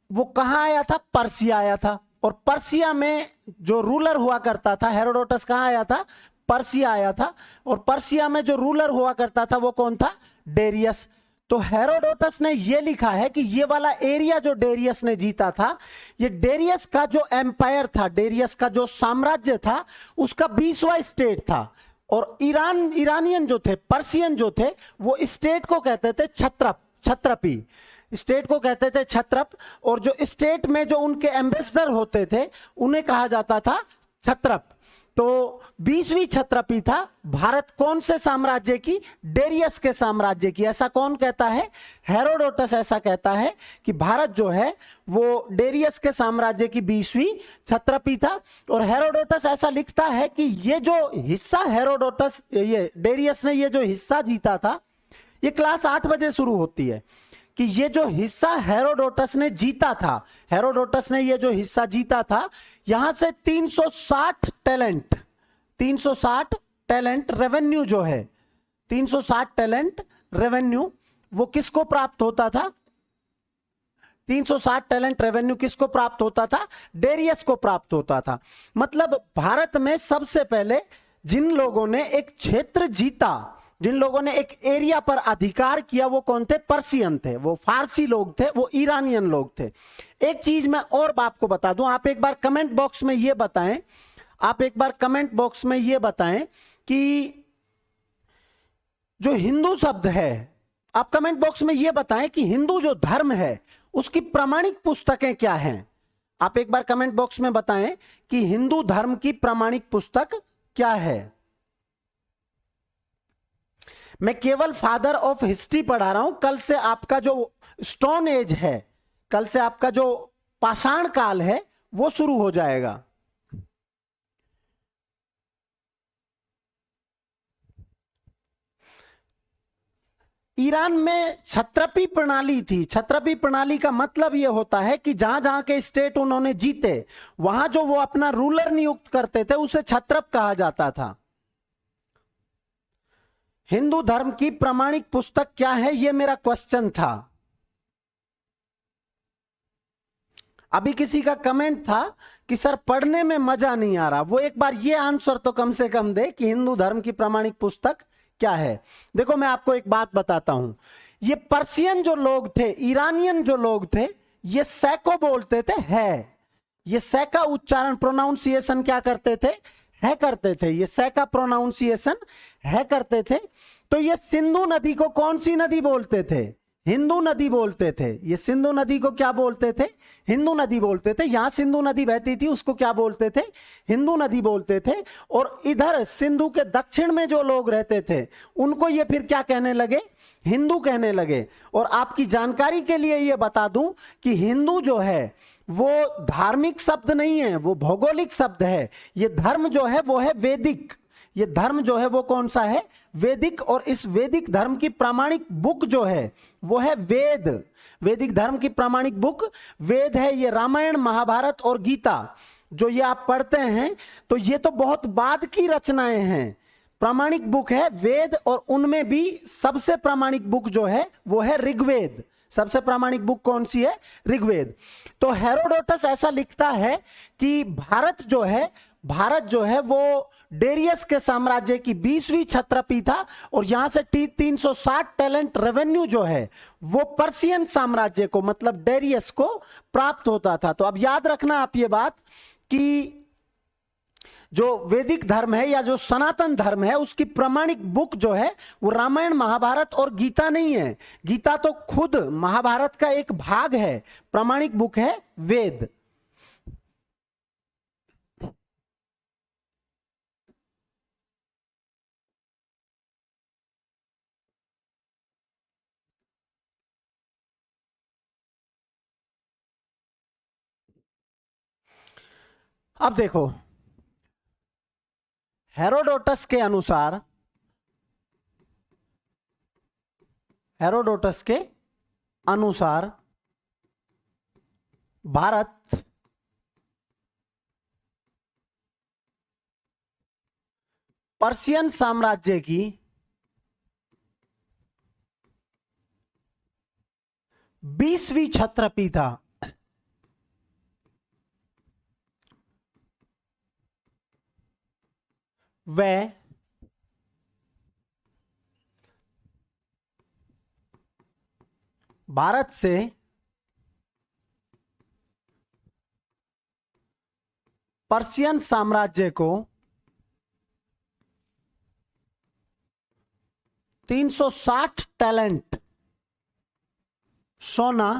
वो कहां आया था? पर्सिया आया था। और पर्सिया में जो रूलर हुआ करता था, हेरोडोटस कहां आया था? पर्सिया आया था। और पर्सिया में जो रूलर हुआ करता था वो कौन था? डेरियस। तो हेरोडोटस ने यह लिखा है कि ये वाला एरिया जो डेरियस ने जीता था, ये डेरियस का जो एम्पायर था, डेरियस का जो साम्राज्य था, उसका 20वां स्टेट था। और ईरानियन जो थे, पर्सियन जो थे, वो स्टेट को कहते थे छत्रपी, स्टेट को कहते थे छत्रप। और जो स्टेट में जो उनके एम्बेसडर होते थे उन्हें कहा जाता था छत्रप। तो 20वीं छत्रपी था भारत कौन से साम्राज्य की? डेरियस के साम्राज्य की। ऐसा कौन कहता है? हेरोडोटस ऐसा कहता है कि भारत जो है वो डेरियस के साम्राज्य की 20वीं छत्रपी था। और हेरोडोटस ऐसा लिखता है कि ये जो हिस्सा ये डेरियस ने ये जो हिस्सा जीता था, ये क्लास 8 बजे शुरू होती है, कि ये जो हिस्सा हेरोडोटस ने जीता था, हेरोडोटस ने ये जो हिस्सा जीता था, यहां से 360 टैलेंट रेवेन्यू जो है, 360 टैलेंट रेवेन्यू वो किसको प्राप्त होता था? 360 टैलेंट रेवेन्यू किसको प्राप्त होता था? डेरियस को प्राप्त होता था। मतलब भारत में सबसे पहले जिन लोगों ने एक क्षेत्र जीता, जिन लोगों ने एक एरिया पर अधिकार किया, वो कौन थे? पर्सियन थे, वो फारसी लोग थे, वो ईरानियन लोग थे। एक चीज मैं और आपको बता दूं, आप एक बार कमेंट बॉक्स में ये बताएं, कि जो हिंदू शब्द है, आप कमेंट बॉक्स में ये बताएं कि हिंदू जो धर्म है उसकी प्रामाणिक पुस्तकें क्या हैं। आप एक बार कमेंट बॉक्स में बताएं कि हिंदू धर्म की प्रामाणिक पुस्तक क्या है। मैं केवल फादर ऑफ हिस्ट्री पढ़ा रहा हूं। कल से आपका जो स्टोन एज है, कल से आपका जो पाषाण काल है, वो शुरू हो जाएगा। ईरान में छत्रपी प्रणाली थी। छत्रपी प्रणाली का मतलब यह होता है कि जहां जहां के स्टेट उन्होंने जीते, वहां जो वो अपना रूलर नियुक्त करते थे उसे छत्रप कहा जाता था। हिंदू धर्म की प्रामाणिक पुस्तक क्या है, यह मेरा क्वेश्चन था। अभी किसी का कमेंट था कि सर पढ़ने में मजा नहीं आ रहा। वो एक बार ये आंसर तो कम से कम दे कि हिंदू धर्म की प्रामाणिक पुस्तक क्या है। देखो मैं आपको एक बात बताता हूं, ये पर्सियन जो लोग थे, ईरानियन जो लोग थे, ये सैको बोलते थे, है। ये सैका उच्चारण, प्रोनाउंसिएशन क्या करते थे? है करते थे। ये सैका प्रोनाउंसिएशन है करते थे। तो ये सिंधु नदी को कौन सी नदी बोलते थे? हिंदू नदी बोलते थे। ये सिंधु नदी को क्या बोलते थे? हिंदू नदी बोलते थे। यहां सिंधु नदी बहती थी, उसको क्या बोलते थे? हिंदू नदी बोलते थे। और इधर सिंधु के दक्षिण में जो लोग रहते थे उनको ये फिर क्या कहने लगे? हिंदू कहने लगे। और आपकी जानकारी के लिए ये बता दूं कि हिंदू जो है वो धार्मिक शब्द नहीं है, वो भौगोलिक शब्द है। ये धर्म जो है वो है वैदिक। ये धर्म जो है वो कौन सा है? वैदिक। और इस वैदिक धर्म की प्रामाणिक बुक जो है वो है वेद। वैदिक धर्म की प्रामाणिक बुक वेद है। ये रामायण, महाभारत और गीता जो ये आप पढ़ते हैं, तो ये तो बहुत बाद की रचनाएं हैं। प्रामाणिक बुक है वेद। और उनमें भी सबसे प्रामाणिक बुक जो है वो है ऋग्वेद। सबसे प्रामाणिक बुक कौन सी है? ऋग्वेद। तो हेरोडोटस ऐसा लिखता है कि भारत जो है भारत जो है वो डेरियस के साम्राज्य की 20वीं छत्रपी था और यहां से 360 टैलेंट रेवेन्यू जो है वो पर्शियन साम्राज्य को मतलब डेरियस को प्राप्त होता था। तो अब याद रखना आप ये बात कि जो वैदिक धर्म है या जो सनातन धर्म है उसकी प्रामाणिक बुक जो है वो रामायण महाभारत और गीता नहीं है। गीता तो खुद महाभारत का एक भाग है, प्रामाणिक बुक है वेद। अब देखो, हेरोडोटस के अनुसार, हेरोडोटस के अनुसार भारत पर्शियन साम्राज्य की 20वीं छत्रपी था। वह भारत से पर्शियन साम्राज्य को 360 टैलेंट सोना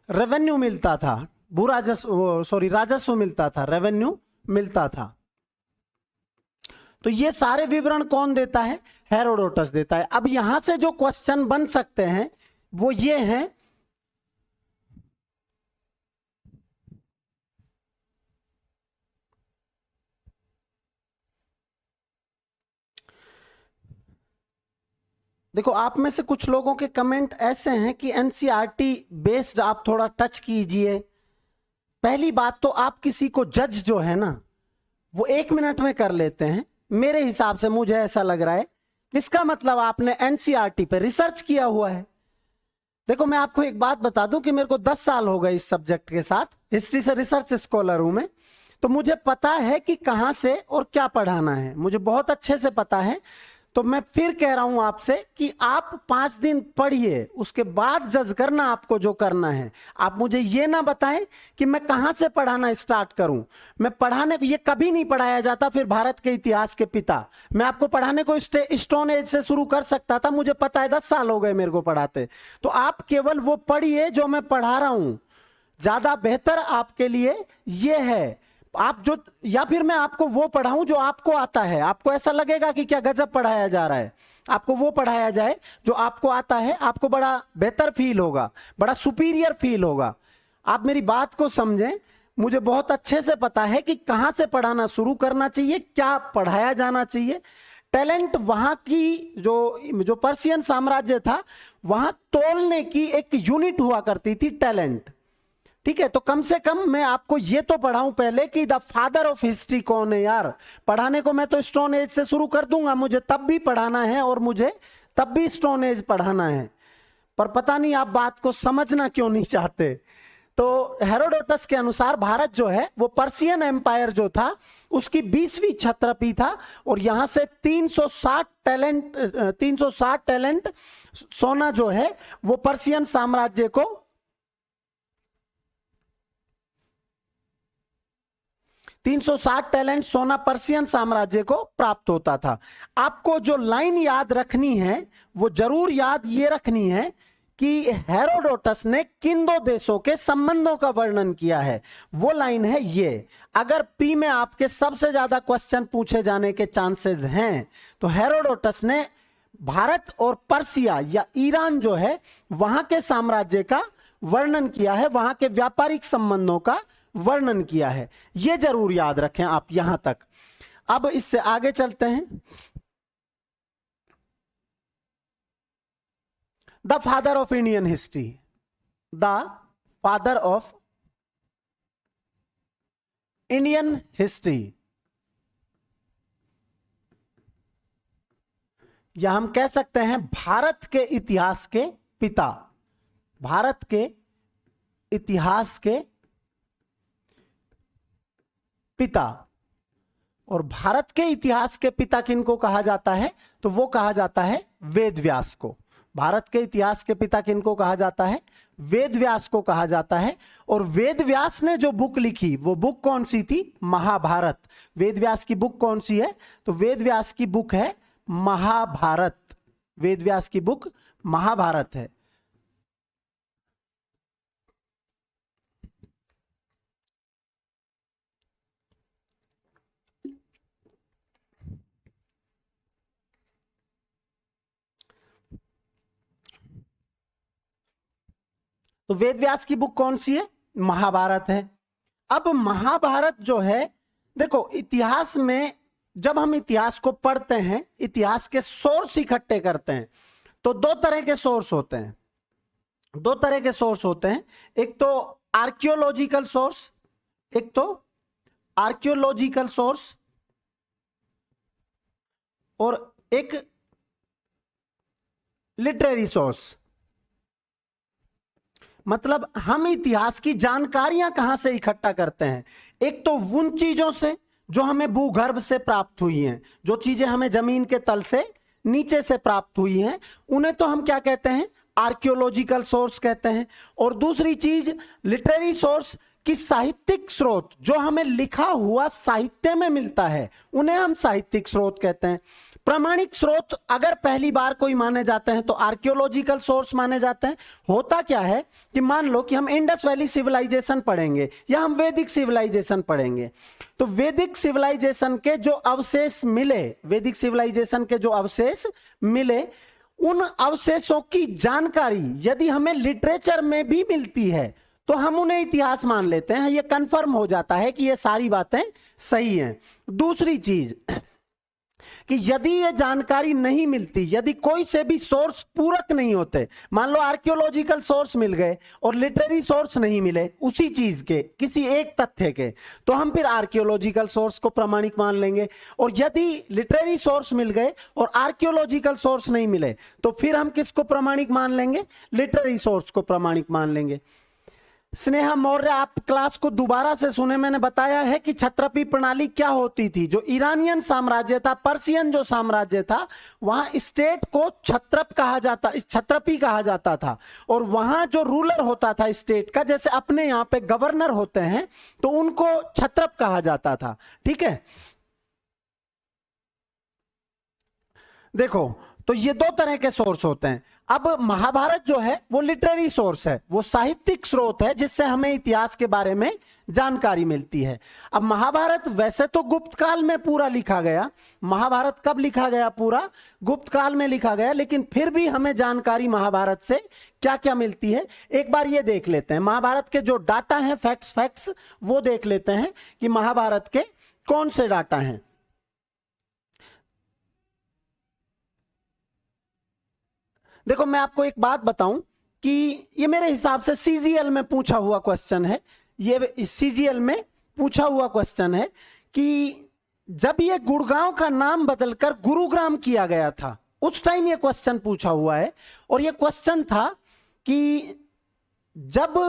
रेवेन्यू मिलता था, भू राजस्व, सॉरी राजस्व मिलता था, रेवेन्यू मिलता था। तो ये सारे विवरण कौन देता है? हेरोडोटस देता है। अब यहां से जो क्वेश्चन बन सकते हैं वो ये हैं, देखो आप में से कुछ लोगों के कमेंट ऐसे हैं कि एनसीईआरटी बेस्ड आप थोड़ा टच कीजिए। पहली बात तो आप किसी को जज जो है ना वो 1 मिनट में कर लेते हैं, मेरे हिसाब से मुझे ऐसा लग रहा है। इसका मतलब आपने एनसीईआरटी पे रिसर्च किया हुआ है। देखो मैं आपको एक बात बता दूं कि मेरे को 10 साल हो गए इस सब्जेक्ट के साथ, हिस्ट्री से रिसर्च स्कॉलर हूं मैं, तो मुझे पता है कि कहां से और क्या पढ़ाना है, मुझे बहुत अच्छे से पता है। तो मैं फिर कह रहा हूं आपसे कि आप 5 दिन पढ़िए, उसके बाद जज करना आपको जो करना है। आप मुझे ये ना बताएं कि मैं कहां से पढ़ाना स्टार्ट करूं। मैं पढ़ाने को, ये कभी नहीं पढ़ाया जाता फिर भारत के इतिहास के पिता। मैं आपको पढ़ाने को स्टोन एज से शुरू कर सकता था, मुझे पता है 10 साल हो गए मेरे को पढ़ाते। तो आप केवल वो पढ़िए जो मैं पढ़ा रहा हूं, ज्यादा बेहतर आपके लिए ये है। आप जो, या फिर मैं आपको वो पढ़ाऊं जो आपको आता है, आपको ऐसा लगेगा कि क्या गजब पढ़ाया जा रहा है, आपको वो पढ़ाया जाए जो आपको आता है, आपको बड़ा बेहतर फील होगा, बड़ा सुपीरियर फील होगा। आप मेरी बात को समझें, मुझे बहुत अच्छे से पता है कि कहां से पढ़ाना शुरू करना चाहिए, क्या पढ़ाया जाना चाहिए। टैलेंट वहां की जो पर्शियन साम्राज्य था वहां तोलने की एक यूनिट हुआ करती थी, टैलेंट। ठीक है, तो कम से कम मैं आपको ये तो पढ़ाऊं पहले कि द फादर ऑफ हिस्ट्री कौन है। यार पढ़ाने को मैं तो स्टोन एज से शुरू कर दूंगा, मुझे तब भी पढ़ाना है और मुझे तब भी स्टोन एज पढ़ाना है, पर पता नहीं आप बात को समझना क्यों नहीं चाहते। तो हेरोडोटस के अनुसार भारत जो है वो पर्शियन एम्पायर जो था उसकी 20वीं छत्रपी था और यहां से 360 टैलेंट सोना जो है वो पर्शियन साम्राज्य को 360 टैलेंट सोना पर्शियन साम्राज्य को प्राप्त होता था। आपको जो लाइन याद रखनी है वो जरूर याद ये रखनी है कि हेरोडोटस ने किन दो देशों के संबंधों का वर्णन किया है। वो लाइन है ये। अगर पी में आपके सबसे ज्यादा क्वेश्चन पूछे जाने के चांसेस हैं तो हेरोडोटस ने भारत और पर्सिया या ईरान जो है वहां के साम्राज्य का वर्णन किया है, वहां के व्यापारिक संबंधों का वर्णन किया है। यह जरूर याद रखें आप यहां तक। अब इससे आगे चलते हैं। The father of Indian history, the father of Indian history, या हम कह सकते हैं भारत के इतिहास के पिता, भारत के इतिहास के पिता। और भारत के इतिहास के पिता किनको कहा जाता है? तो वो कहा जाता है वेद व्यास को। भारत के इतिहास के पिता किनको कहा जाता है? वेद व्यास को कहा जाता है। और वेद व्यास ने जो बुक लिखी वो बुक कौन सी थी? महाभारत। वेद व्यास की बुक कौन सी है? तो वेद व्यास की बुक है महाभारत। वेद व्यास की बुक महाभारत है। तो वेद व्यास की बुक कौन सी है? महाभारत है। अब महाभारत जो है, देखो इतिहास में जब हम इतिहास को पढ़ते हैं, इतिहास के सोर्स इकट्ठे करते हैं, तो दो तरह के सोर्स होते हैं। दो तरह के सोर्स होते हैं, एक तो आर्कियोलॉजिकल सोर्स, एक तो आर्कियोलॉजिकल सोर्स, और एक लिटरेरी सोर्स। मतलब हम इतिहास की जानकारियां कहां से इकट्ठा करते हैं? एक तो उन चीजों से जो हमें भूगर्भ से प्राप्त हुई हैं, जो चीजें हमें जमीन के तल से नीचे से प्राप्त हुई हैं, उन्हें तो हम क्या कहते हैं? आर्कियोलॉजिकल सोर्स कहते हैं। और दूसरी चीज लिटरेरी सोर्स, कि साहित्यिक स्रोत जो हमें लिखा हुआ साहित्य में मिलता है, उन्हें हम साहित्यिक स्रोत कहते हैं। प्रामाणिक स्रोत अगर पहली बार कोई माने जाते हैं तो आर्कियोलॉजिकल सोर्स माने जाते हैं। होता क्या है कि मान लो कि हम इंडस वैली सिविलाइजेशन पढ़ेंगे या हम वैदिक सिविलाइजेशन पढ़ेंगे, तो वैदिक सिविलाइजेशन के जो अवशेष मिले, वैदिक सिविलाइजेशन के जो अवशेष मिले, उन अवशेषों की जानकारी यदि हमें लिटरेचर में भी मिलती है तो हम उन्हें इतिहास मान लेते हैं। ये कंफर्म हो जाता है कि ये सारी बातें सही हैं। दूसरी चीज कि यदि ये जानकारी नहीं मिलती, यदि कोई से भी सोर्स पूरक नहीं होते, मान लो आर्कियोलॉजिकल सोर्स मिल गए और लिटरेरी सोर्स नहीं मिले उसी चीज के, किसी एक तथ्य के, तो हम फिर आर्कियोलॉजिकल सोर्स को प्रामाणिक मान लेंगे। और यदि लिटरेरी सोर्स मिल गए और आर्कियोलॉजिकल सोर्स नहीं मिले तो फिर हम किसको प्रामाणिक मान लेंगे? लिटरेरी सोर्स को प्रामाणिक मान लेंगे। स्नेहा मौर्य, आप क्लास को दोबारा से सुने। मैंने बताया है कि क्षत्रपी प्रणाली क्या होती थी। जो ईरानियन साम्राज्य था, पर्शियन जो साम्राज्य था, वहां स्टेट को क्षत्रप कहा जाता, क्षत्रपी कहा जाता था। और वहां जो रूलर होता था स्टेट का, जैसे अपने यहां पे गवर्नर होते हैं, तो उनको क्षत्रप कहा जाता था। ठीक है, देखो तो ये दो तरह के सोर्स होते हैं। अब महाभारत जो है वो लिटरेरी सोर्स है, वो साहित्यिक स्रोत है जिससे हमें इतिहास के बारे में जानकारी मिलती है। अब महाभारत वैसे तो गुप्त काल में पूरा लिखा गया, महाभारत कब लिखा गया? पूरा गुप्त काल में लिखा गया, लेकिन फिर भी हमें जानकारी महाभारत से क्या क्या मिलती है एक बार ये देख लेते हैं। महाभारत के जो डाटा हैं, फैक्ट्स वो देख लेते हैं कि महाभारत के कौन से डाटा हैं। देखो मैं आपको एक बात बताऊं कि ये मेरे हिसाब से सीजीएल में पूछा हुआ क्वेश्चन है। ये सीजीएल में पूछा हुआ क्वेश्चन है कि जब ये गुड़गांव का नाम बदलकर गुरुग्राम किया गया था, उस टाइम ये क्वेश्चन पूछा हुआ है। और ये क्वेश्चन था कि जब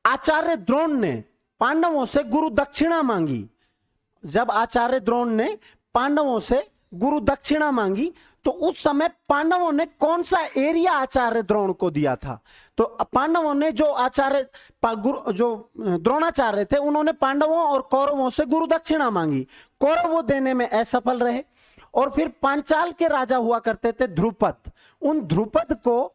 आचार्य द्रोण ने पांडवों से गुरु दक्षिणा मांगी, जब आचार्य द्रोण ने पांडवों से गुरु दक्षिणा मांगी, तो उस समय पांडवों ने कौन सा एरिया आचार्य द्रोण को दिया था? तो पांडवों ने जो द्रोणाचार्य थे, उन्होंने पांडवों और कौरवों से गुरु दक्षिणा मांगी। कौरव वो देने में असफल रहे। और फिर पांचाल के राजा हुआ करते थे ध्रुपद, उन ध्रुपद को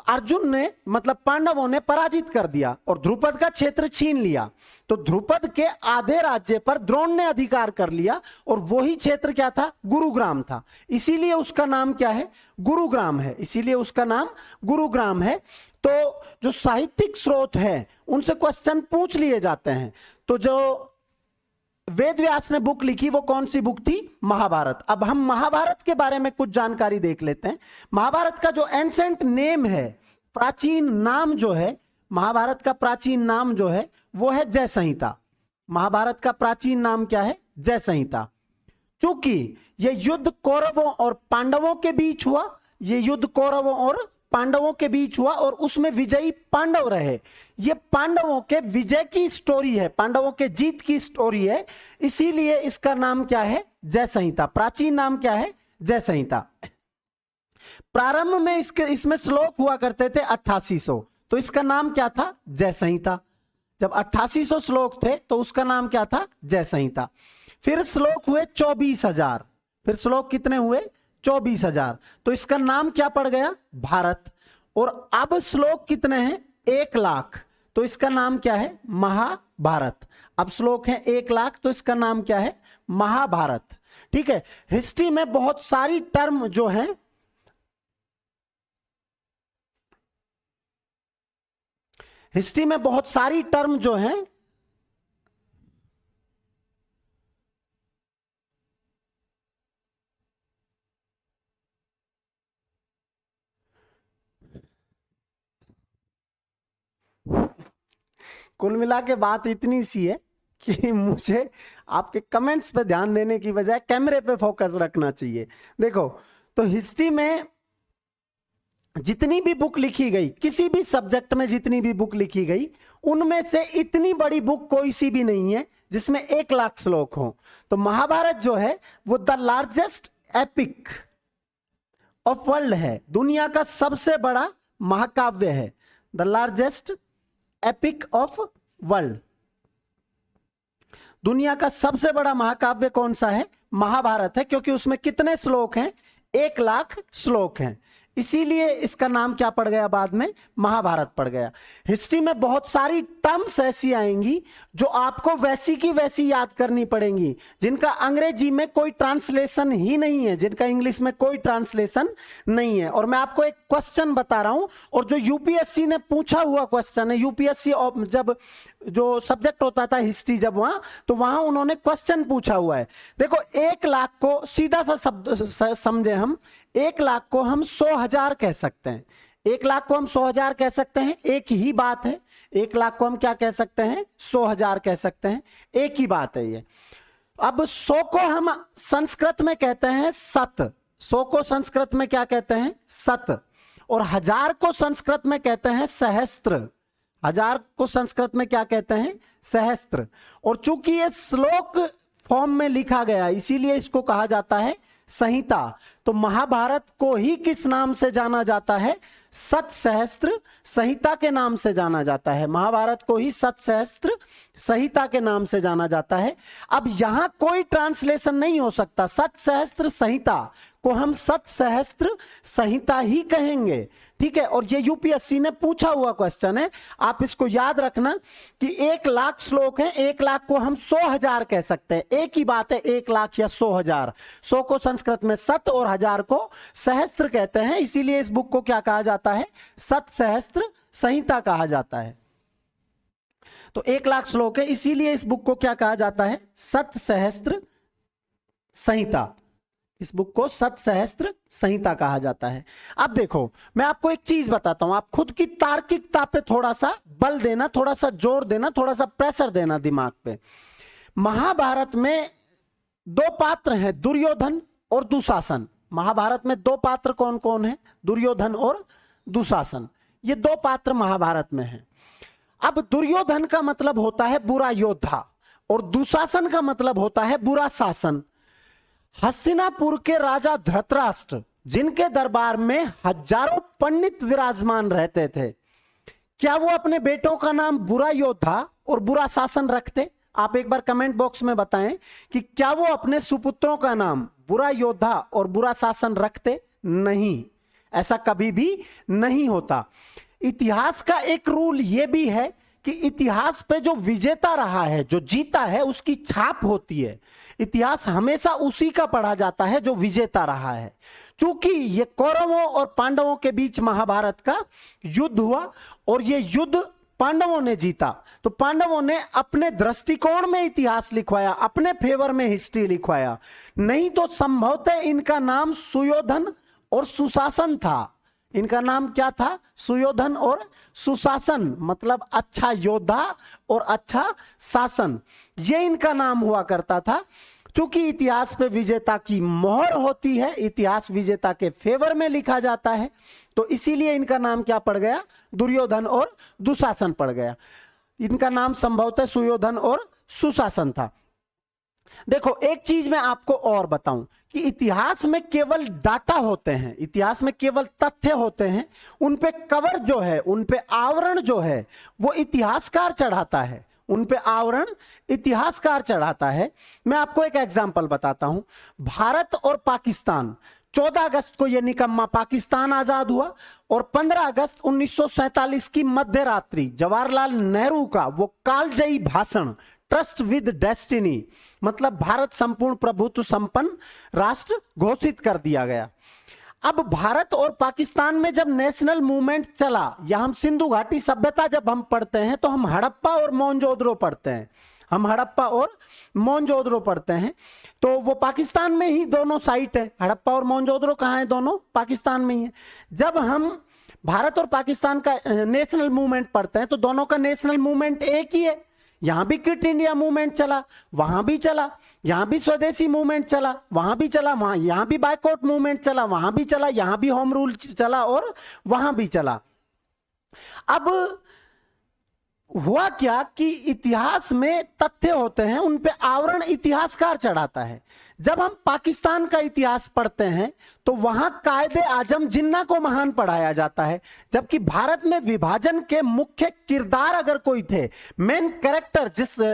अर्जुन ने, मतलब पांडवों ने पराजित कर दिया और ध्रुपद का क्षेत्र छीन लिया। तो ध्रुपद के आधे राज्य पर द्रोण ने अधिकार कर लिया और वही क्षेत्र क्या था? गुरुग्राम था। इसीलिए उसका नाम क्या है? गुरुग्राम है। इसीलिए उसका नाम गुरुग्राम है। तो जो साहित्यिक स्रोत है उनसे क्वेश्चन पूछ लिए जाते हैं। तो जो वेद व्यास ने बुक लिखी वो कौन सी बुक थी? महाभारत। अब हम महाभारत के बारे में कुछ जानकारी देख लेते हैं। महाभारत का जो एंसेंट नेम है, प्राचीन नाम जो है, महाभारत का प्राचीन नाम जो है वो है जय संहिता। महाभारत का प्राचीन नाम क्या है? जय संहिता। क्योंकि यह युद्ध कौरवों और पांडवों के बीच हुआ, यह युद्ध कौरवों और पांडवों के बीच हुआ और उसमें विजयी पांडव रहे। ये पांडवों के विजय की स्टोरी है, पांडवों के जीत की स्टोरी है, इसीलिए इसका नाम क्या है? जय संहिता। प्राचीन नाम क्या है? जय संहिता। प्रारंभ में इसमें श्लोक हुआ करते थे 8800, तो इसका नाम क्या था? जय संहिता। जब 8800 श्लोक थे तो उसका नाम क्या था? जय संहिता। फिर श्लोक हुए 24,000, फिर श्लोक कितने हुए? 24,000, तो इसका नाम क्या पड़ गया? भारत। और अब श्लोक कितने हैं? 1,00,000, तो इसका नाम क्या है? महाभारत। अब श्लोक है 1,00,000, तो इसका नाम क्या है? महाभारत। ठीक है। हिस्ट्री में बहुत सारी टर्म जो है, हिस्ट्री में बहुत सारी टर्म जो है कुल मिला के बात इतनी सी है कि मुझे आपके कमेंट्स पे ध्यान देने की बजाय कैमरे पे फोकस रखना चाहिए। देखो, तो हिस्ट्री में जितनी भी बुक लिखी गई, किसी भी सब्जेक्ट में जितनी भी बुक लिखी गई, उनमें से इतनी बड़ी बुक कोई सी भी नहीं है जिसमें 1,00,000 श्लोक हो। तो महाभारत जो है वो the largest epic of world है, दुनिया का सबसे बड़ा महाकाव्य है। The largest epic of world, दुनिया का सबसे बड़ा महाकाव्य कौन सा है? महाभारत है, क्योंकि उसमें कितने श्लोक हैं? 1,00,000 श्लोक हैं, इसीलिए इसका नाम क्या पड़ गया? बाद में महाभारत पड़ गया। हिस्ट्री में बहुत सारी टर्म्स ऐसी आएंगी जो आपको वैसी की वैसी याद करनी पड़ेंगी, जिनका अंग्रेजी में कोई ट्रांसलेशन ही नहीं है, जिनका इंग्लिश में कोई ट्रांसलेशन नहीं है। और मैं आपको एक क्वेश्चन बता रहा हूं, और जो यूपीएससी ने पूछा हुआ क्वेश्चन है, यूपीएससी जब जो सब्जेक्ट होता था हिस्ट्री, जब वहां, तो वहां उन्होंने क्वेश्चन पूछा हुआ है। देखो, 1,00,000 को सीधा सा शब्द समझे हम, 1,00,000 को हम 100,000 कह सकते हैं। 1,00,000 को हम 100,000 कह सकते हैं, एक ही बात है। 1,00,000 को हम क्या कह सकते हैं? 100,000 कह सकते हैं, एक ही बात है ये। अब 100 को हम संस्कृत में कहते हैं सत, 100 को संस्कृत में क्या कहते हैं? सत। और 1000 को संस्कृत में कहते हैं सहस्त्र। 1000 को संस्कृत में क्या कहते हैं? सहस्त्र। और चूंकि ये श्लोक फॉर्म में लिखा गया, इसीलिए इसको कहा जाता है संहिता। तो महाभारत को ही किस नाम से जाना जाता है? सत सहस्त्र संहिता के नाम से जाना जाता है। महाभारत को ही सत सहस्त्र संहिता के नाम से जाना जाता है। अब यहां कोई ट्रांसलेशन नहीं हो सकता। सत सहस्त्र संहिता को हम सत सहस्त्र संहिता ही कहेंगे, ठीक है। और ये यूपीएससी ने पूछा हुआ क्वेश्चन है, आप इसको याद रखना कि 1,00,000 श्लोक हैं, 1,00,000 को हम 100,000 कह सकते हैं, एक ही बात है, 1,00,000 या 100,000। 100 को संस्कृत में सत और 1000 को सहस्त्र कहते हैं, इसीलिए इस बुक को क्या कहा जाता है? सत सहस्त्र संहिता कहा जाता है। तो 1,00,000 श्लोक है, इसीलिए इस बुक को क्या कहा जाता है? सत सहस्त्र संहिता। इस बुक को सत सहस्त्र संहिता कहा जाता है। अब देखो, मैं आपको एक चीज बताता हूं, आप खुद की तार्किकता पे थोड़ा सा बल देना, थोड़ा सा जोर देना, थोड़ा सा प्रेशर देना दिमाग पे। महाभारत में 2 पात्र हैं, दुर्योधन और दुशासन। महाभारत में 2 पात्र कौन कौन है? दुर्योधन और दुशासन। ये 2 पात्र महाभारत में हैं। अब दुर्योधन का मतलब होता है बुरा योद्धा, और दुशासन का मतलब होता है बुरा शासन। हस्तिनापुर के राजा धृतराष्ट्र, जिनके दरबार में हजारों पंडित विराजमान रहते थे, क्या वो अपने बेटों का नाम बुरा योद्धा और बुरा शासन रखते? आप एक बार कमेंट बॉक्स में बताएं कि क्या वो अपने सुपुत्रों का नाम बुरा योद्धा और बुरा शासन रखते? नहीं, ऐसा कभी भी नहीं होता। इतिहास का एक रूल यह भी है कि इतिहास पे जो विजेता रहा है, जो जीता है, उसकी छाप होती है। इतिहास हमेशा उसी का पढ़ा जाता है जो विजेता रहा है। चूंकि ये कौरवों और पांडवों के बीच महाभारत का युद्ध हुआ और ये युद्ध पांडवों ने जीता, तो पांडवों ने अपने दृष्टिकोण में इतिहास लिखवाया, अपने फेवर में हिस्ट्री लिखवाया। नहीं तो संभवतः इनका नाम सुयोधन और सुशासन था। इनका नाम क्या था? सुयोधन और सुशासन, मतलब अच्छा योद्धा और अच्छा शासन, ये इनका नाम हुआ करता था। चूंकि इतिहास पे विजेता की मोहर होती है, इतिहास विजेता के फेवर में लिखा जाता है, तो इसीलिए इनका नाम क्या पड़ गया, दुर्योधन और दुशासन पड़ गया। इनका नाम संभवतः सुयोधन और सुशासन था। देखो एक चीज मैं आपको और बताऊं कि इतिहास में केवल डाटा होते हैं, इतिहास में केवल तथ्य होते हैं, उन पे कवर जो है, उन पे आवरण जो है वो इतिहासकार चढ़ाता है, उन पे आवरण इतिहासकार चढ़ाता है। मैं आपको एक एग्जांपल बताता हूं। भारत और पाकिस्तान, 14 अगस्त को यह निकम्मा पाकिस्तान आजाद हुआ और 15 अगस्त 1947 की मध्य रात्रि जवाहरलाल नेहरू का वो कालजयी भाषण, ट्रस्ट विद डेस्टिनी, मतलब भारत संपूर्ण प्रभुत्व संपन्न राष्ट्र घोषित कर दिया गया। अब भारत और पाकिस्तान में जब नेशनल मूवमेंट चला, या हम सिंधु घाटी सभ्यता जब हम पढ़ते हैं तो हम हड़प्पा और मोहनजोदड़ो पढ़ते हैं, हम हड़प्पा और मोहनजोदड़ो पढ़ते हैं, तो वो पाकिस्तान में ही दोनों साइट है। हड़प्पा और मोहनजोदड़ो कहाँ है, दोनों पाकिस्तान में ही है। जब हम भारत और पाकिस्तान का नेशनल मूवमेंट पढ़ते हैं तो दोनों का नेशनल मूवमेंट एक ही है। यहां भी क्विट इंडिया मूवमेंट चला, वहां भी चला, यहां भी स्वदेशी मूवमेंट चला, वहां भी चला, वहां यहां भी बायकॉट मूवमेंट चला, वहां भी चला, यहां भी होम रूल चला और वहां भी चला। अब हुआ क्या कि इतिहास में तथ्य होते हैं, उन पे आवरण इतिहासकार चढ़ाता है। जब हम पाकिस्तान का इतिहास पढ़ते हैं तो वहां कायदे आजम जिन्ना को महान पढ़ाया जाता है, जबकि भारत में विभाजन के मुख्य किरदार अगर कोई थे, मेन कैरेक्टर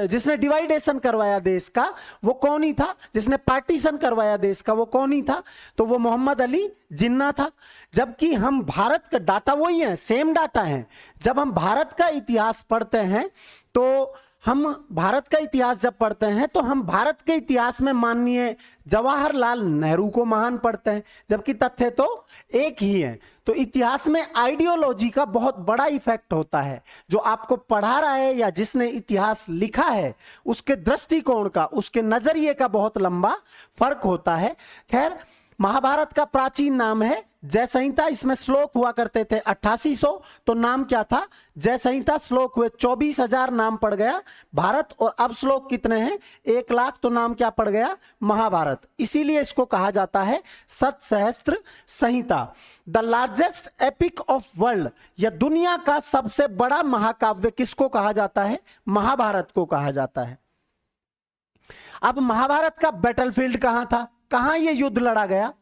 जिसने डिवाइडेशन करवाया देश का, वो कौन ही था, जिसने पार्टीशन करवाया देश का, वो कौन ही था, तो वो मोहम्मद अली जिन्ना था। जबकि हम भारत का डाटा वही है, सेम डाटा है। जब हम भारत का इतिहास पढ़ते हैं तो हम भारत का इतिहास जब पढ़ते हैं तो हम भारत के इतिहास में माननीय जवाहरलाल नेहरू को महान पढ़ते हैं, जबकि तथ्य तो एक ही है। तो इतिहास में आइडियोलॉजी का बहुत बड़ा इफेक्ट होता है। जो आपको पढ़ा रहा है या जिसने इतिहास लिखा है उसके दृष्टिकोण का, उसके नजरिए का बहुत लंबा फर्क होता है। खैर, महाभारत का प्राचीन नाम है जय संहिता। इसमें श्लोक हुआ करते थे 8800, तो नाम क्या था, जय संहिता। श्लोक हुए 24,000, नाम पड़ गया भारत। और अब श्लोक कितने हैं, 1,00,000, तो नाम क्या पड़ गया, महाभारत। इसीलिए इसको कहा जाता है Satsahastra Samhita. The largest epic of world, या दुनिया का सबसे बड़ा महाकाव्य किसको कहा जाता है, महाभारत को कहा जाता है। अब महाभारत का बैटलफील्ड कहां था, कहां यह युद्ध लड़ा गया,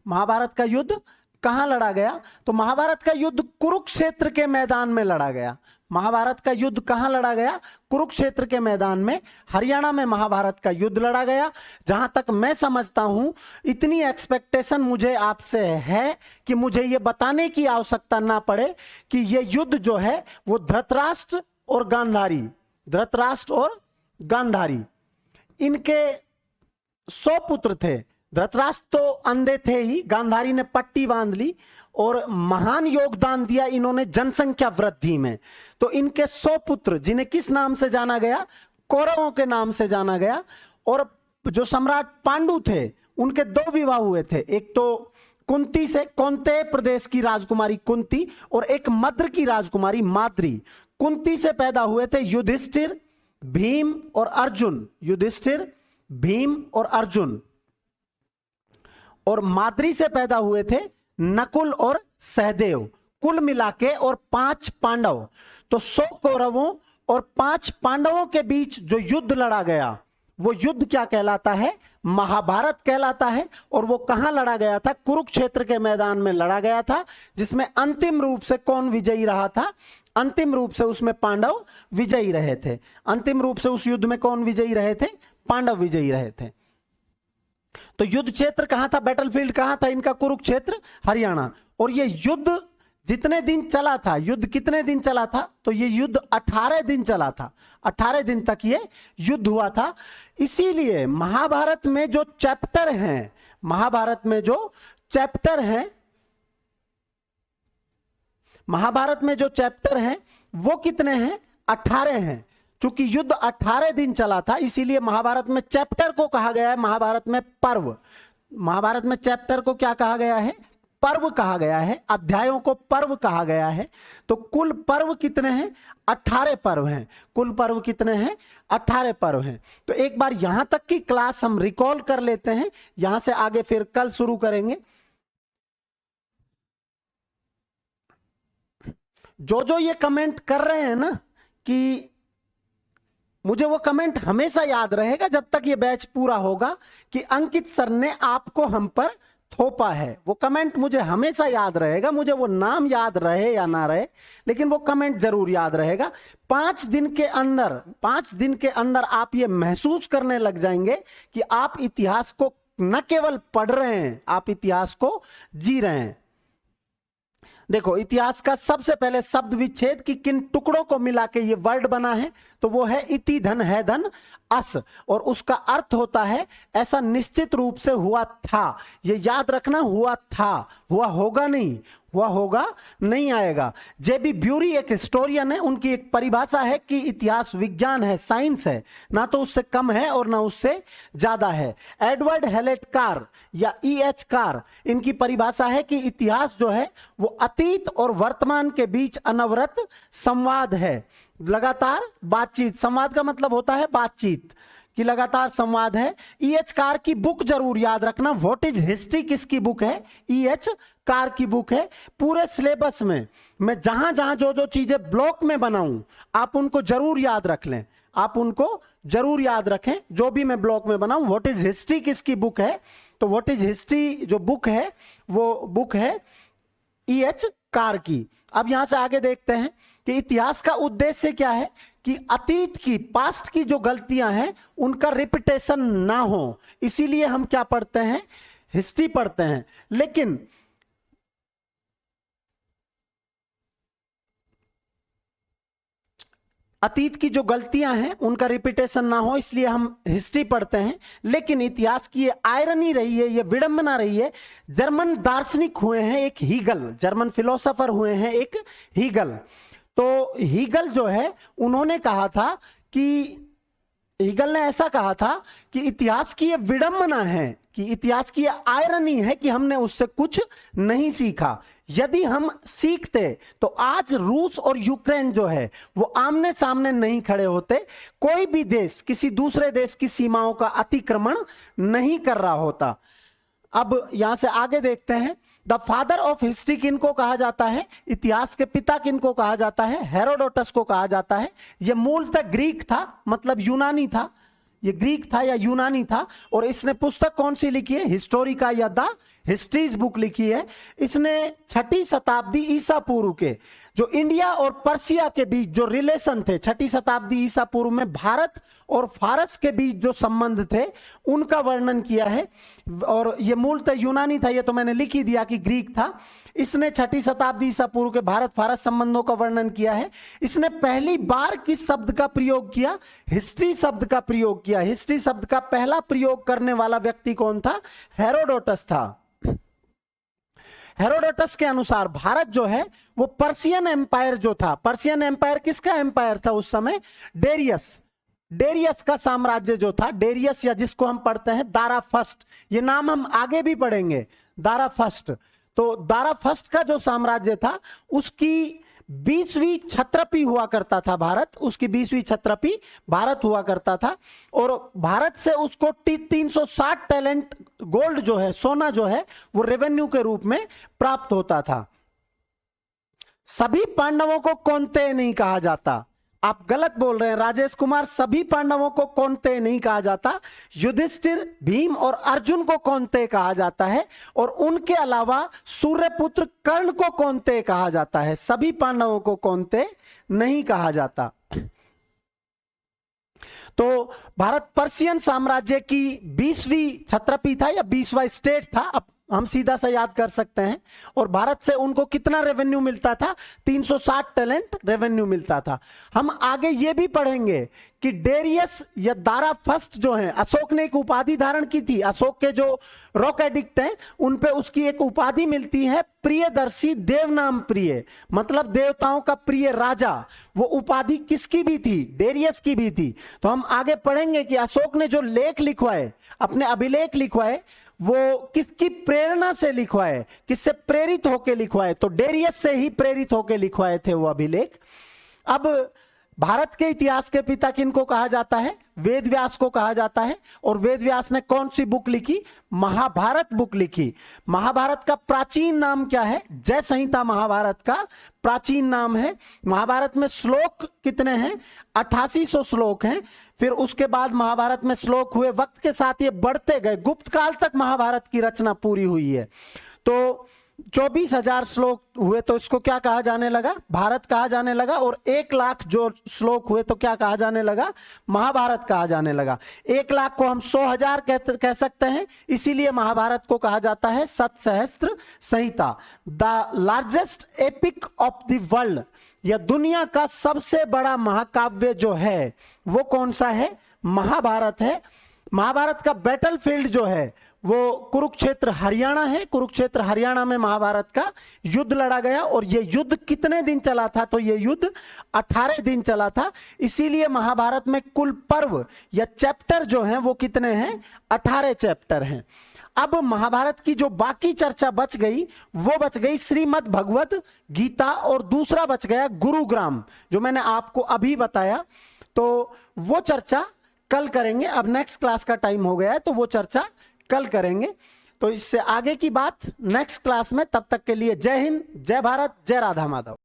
महाभारत का युद्ध कहां लड़ा गया, तो महाभारत का युद्ध कुरुक्षेत्र के मैदान में लड़ा गया। महाभारत का युद्ध कहां लड़ा गया, कुरुक्षेत्र के मैदान में, हरियाणा में महाभारत का युद्ध लड़ा गया। जहां तक मैं समझता हूं, इतनी एक्सपेक्टेशन मुझे आपसे है कि मुझे यह बताने की आवश्यकता ना पड़े कि यह युद्ध जो है वो धृतराष्ट्र और गांधारी, धृतराष्ट्र और गांधारी, इनके 100 पुत्र थे। धृतराष्ट्र तो अंधे थे ही, गांधारी ने पट्टी बांध ली और महान योगदान दिया इन्होंने जनसंख्या वृद्धि में। तो इनके 100 पुत्र, जिन्हें किस नाम से जाना गया, कौरवों के नाम से जाना गया। और जो सम्राट पांडु थे उनके 2 विवाह हुए थे, एक तो कुंती से, कौंतेय प्रदेश की राजकुमारी कुंती, और एक मद्र की राजकुमारी माद्री। कुंती से पैदा हुए थे युधिष्ठिर, भीम और अर्जुन, युधिष्ठिर, भीम और अर्जुन। और माद्री से पैदा हुए थे नकुल और सहदेव। कुल मिलाके और 5 पांडव। तो 100 कौरवों और 5 पांडवों के बीच जो युद्ध लड़ा गया वो युद्ध क्या कहलाता है, महाभारत कहलाता है। और वो कहां लड़ा गया था, कुरुक्षेत्र के मैदान में लड़ा गया था, जिसमें अंतिम रूप से कौन विजयी रहा था, अंतिम रूप से उसमें पांडव विजयी रहे थे। अंतिम रूप से उस युद्ध में कौन विजयी रहे थे, पांडव विजयी रहे थे। तो युद्ध क्षेत्र कहां था, बैटलफील्ड कहां था इनका, कुरुक्षेत्र, हरियाणा। और ये युद्ध जितने दिन चला था, युद्ध कितने दिन चला था, तो ये युद्ध 18 दिन चला था। 18 दिन तक ये युद्ध हुआ था। इसीलिए महाभारत में जो चैप्टर हैं, महाभारत में जो चैप्टर हैं, महाभारत में जो चैप्टर हैं वो कितने हैं, 18 हैं। चूंकि युद्ध 18 दिन चला था, इसीलिए महाभारत में चैप्टर को कहा गया है, महाभारत में पर्व। महाभारत में चैप्टर को क्या कहा गया है, पर्व कहा गया है, अध्यायों को पर्व कहा गया है। तो कुल पर्व कितने हैं? 18 पर्व हैं। कुल पर्व कितने हैं? 18 पर्व हैं। तो एक बार यहां तक की क्लास हम रिकॉल कर लेते हैं, यहां से आगे फिर कल शुरू करेंगे। जो ये कमेंट कर रहे हैं ना, कि मुझे वो कमेंट हमेशा याद रहेगा जब तक ये बैच पूरा होगा, कि अंकित सर ने आपको हम पर थोपा है। वो कमेंट मुझे हमेशा याद रहेगा, मुझे वो नाम याद रहे या ना रहे, लेकिन वो कमेंट जरूर याद रहेगा। 5 दिन के अंदर आप ये महसूस करने लग जाएंगे कि आप इतिहास को न केवल पढ़ रहे हैं, आप इतिहास को जी रहे हैं। देखो, इतिहास का सबसे पहले शब्द विच्छेद कि किन टुकड़ों को मिला के ये वर्ड बना है, तो वो है इति धन है धन अस, और उसका अर्थ होता है ऐसा निश्चित रूप से हुआ था। ये याद रखना, हुआ था, हुआ होगा नहीं, हुआ होगा नहीं आएगा। जेबी ब्यूरी एक हिस्टोरियन है, उनकी एक परिभाषा है कि इतिहास विज्ञान है, साइंस है, ना तो उससे कम है और ना उससे ज्यादा है। एडवर्ड हेलेट कार या E.H. कार, इनकी परिभाषा है कि इतिहास जो है वो अतीत और वर्तमान के बीच अनवरत संवाद है, लगातार बातचीत। संवाद का मतलब होता है बातचीत, कि लगातार संवाद है। E.H. कार की बुक जरूर याद रखना, व्हाट इज हिस्ट्री किसकी बुक है? E.H. कार की बुक है। पूरे सिलेबस में मैं जहां जहां जो जो चीजें ब्लॉक में बनाऊं, आप उनको जरूर याद रख लें, आप उनको जरूर याद रखें। जो भी मैं ब्लॉक में बनाऊं, व्हाट इज हिस्ट्री किसकी बुक है? तो व्हाट इज हिस्ट्री जो बुक है, वो बुक है E.H. कार की। अब यहां से आगे देखते हैं कि इतिहास का उद्देश्य क्या है, कि अतीत की, पास्ट की जो गलतियां हैं उनका रिपीटेशन ना हो, इसीलिए हम क्या पढ़ते हैं? हिस्ट्री पढ़ते हैं। लेकिन अतीत की जो गलतियां हैं उनका रिपीटेशन ना हो, इसलिए हम हिस्ट्री पढ़ते हैं। लेकिन इतिहास की ये आयरनी रही है, ये विडंबना रही है। जर्मन दार्शनिक हुए हैं एक हीगल, जर्मन फिलोसोफर हुए हैं एक हीगल। तो हीगल जो है, उन्होंने कहा था कि, हीगल ने ऐसा कहा था कि इतिहास की ये विडंबना है, कि इतिहास की ये आयरनी है कि हमने उससे कुछ नहीं सीखा। यदि हम सीखते तो आज रूस और यूक्रेन जो है वो आमने सामने नहीं खड़े होते, कोई भी देश किसी दूसरे देश की सीमाओं का अतिक्रमण नहीं कर रहा होता। अब यहां से आगे देखते हैं, द फादर ऑफ हिस्ट्री किनको कहा जाता है? इतिहास के पिता किनको कहा जाता है? हेरोडोटस को कहा जाता है। यह मूलतः ग्रीक था, मतलब यूनानी था, ये ग्रीक था या यूनानी था। और इसने पुस्तक कौन सी लिखी है? हिस्टोरिका या द हिस्ट्रीज बुक लिखी है। इसने 6ठी शताब्दी ईसा पूर्व के जो इंडिया और पर्सिया के बीच जो रिलेशन थे, 6ठी शताब्दी ईसा पूर्व में भारत और फारस के बीच जो संबंध थे उनका वर्णन किया है। और ये मूलतः यूनानी था, ये तो मैंने लिख ही दिया कि ग्रीक था। इसने 6ठी शताब्दी ईसा पूर्व के भारत फारस संबंधों का वर्णन किया है। इसने पहली बार किस शब्द का प्रयोग किया? हिस्ट्री शब्द का प्रयोग किया। हिस्ट्री शब्द का पहला प्रयोग करने वाला व्यक्ति कौन था? हेरोडोटस था। हेरोडोटस के अनुसार भारत जो है वो पर्शियन एम्पायर जो था, पर्शियन एम्पायर किसका एम्पायर था उस समय? डेरियस का साम्राज्य जो था, डेरियस या जिसको हम पढ़ते हैं दारा फर्स्ट, ये नाम हम आगे भी पढ़ेंगे, दारा फर्स्ट। तो दारा फर्स्ट का जो साम्राज्य था उसकी 20वीं छत्रपी हुआ करता था भारत, उसकी 20वीं छत्रपी भारत हुआ करता था। और भारत से उसको 360 टैलेंट गोल्ड जो है, सोना जो है, वो रेवेन्यू के रूप में प्राप्त होता था। सभी पांडवों को कौन्तेय नहीं कहा जाता, आप गलत बोल रहे हैं राजेश कुमार, सभी पांडवों को कौन्तेय नहीं कहा जाता। युधिष्ठिर, भीम और अर्जुन को कौन्तेय कहा जाता है, और उनके अलावा सूर्यपुत्र कर्ण को कौन्तेय कहा जाता है। सभी पांडवों को कौन्तेय नहीं कहा जाता। तो भारत पर्शियन साम्राज्य की 20वीं छत्रपी था या 20वां स्टेट था, अब हम सीधा सा याद कर सकते हैं। और भारत से उनको कितना रेवेन्यू मिलता था? 360 टैलेंट रेवेन्यू मिलता था। हम आगे ये भी पढ़ेंगे कि डेरियस या दारा फर्स्ट जो है, अशोक ने एक उपाधि धारण की थी। अशोक के जो रॉक एडिक्ट हैं उन पे उसकी एक उपाधि मिलती है, प्रियदर्शी देवनाम प्रिय, मतलब देवताओं का प्रिय राजा। वो उपाधि किसकी भी थी? डेरियस की भी थी। तो हम आगे पढ़ेंगे कि अशोक ने जो लेख लिखवाए, अपने अभिलेख लिखवाए, वो किसकी प्रेरणा से लिखवाए, किससे प्रेरित होकर लिखवाए, तो डेरियस से ही प्रेरित होकर लिखवाए थे वो अभिलेख। अब भारत के इतिहास के पिता किनको कहा जाता है? वेद व्यास को कहा जाता है। और वेद व्यास ने कौन सी बुक लिखी? महाभारत बुक लिखी। महाभारत का प्राचीन नाम क्या है? जय संहिता महाभारत का प्राचीन नाम है। महाभारत में श्लोक कितने हैं? 8800 श्लोक हैं। फिर उसके बाद महाभारत में श्लोक हुए, वक्त के साथ ये बढ़ते गए, गुप्त काल तक महाभारत की रचना पूरी हुई है। तो 24,000 श्लोक हुए तो इसको क्या कहा जाने लगा? भारत कहा जाने लगा। और 1 लाख जो श्लोक हुए तो क्या कहा जाने लगा? महाभारत कहा जाने लगा। 1 लाख को हम 100,000 कह सकते हैं, इसीलिए महाभारत को कहा जाता है Satsahastra Samhita. The largest epic of the world, यह दुनिया का सबसे बड़ा महाकाव्य जो है वो कौन सा है? महाभारत है। महाभारत का बैटलफील्ड जो है वो कुरुक्षेत्र हरियाणा है। कुरुक्षेत्र हरियाणा में महाभारत का युद्ध लड़ा गया। और यह युद्ध कितने दिन चला था? तो यह युद्ध 18 दिन चला था। इसीलिए महाभारत में कुल पर्व या चैप्टर जो हैं वो कितने हैं? 18 चैप्टर हैं। अब महाभारत की जो बाकी चर्चा बच गई वो बच गई श्रीमद् भगवत गीता, और दूसरा बच गया गुरुग्राम, जो मैंने आपको अभी बताया। तो वो चर्चा कल करेंगे। अब नेक्स्ट क्लास का टाइम हो गया है तो वो चर्चा कल करेंगे। तो इससे आगे की बात नेक्स्ट क्लास में। तब तक के लिए जय हिंद, जय भारत, जय राधा माधव।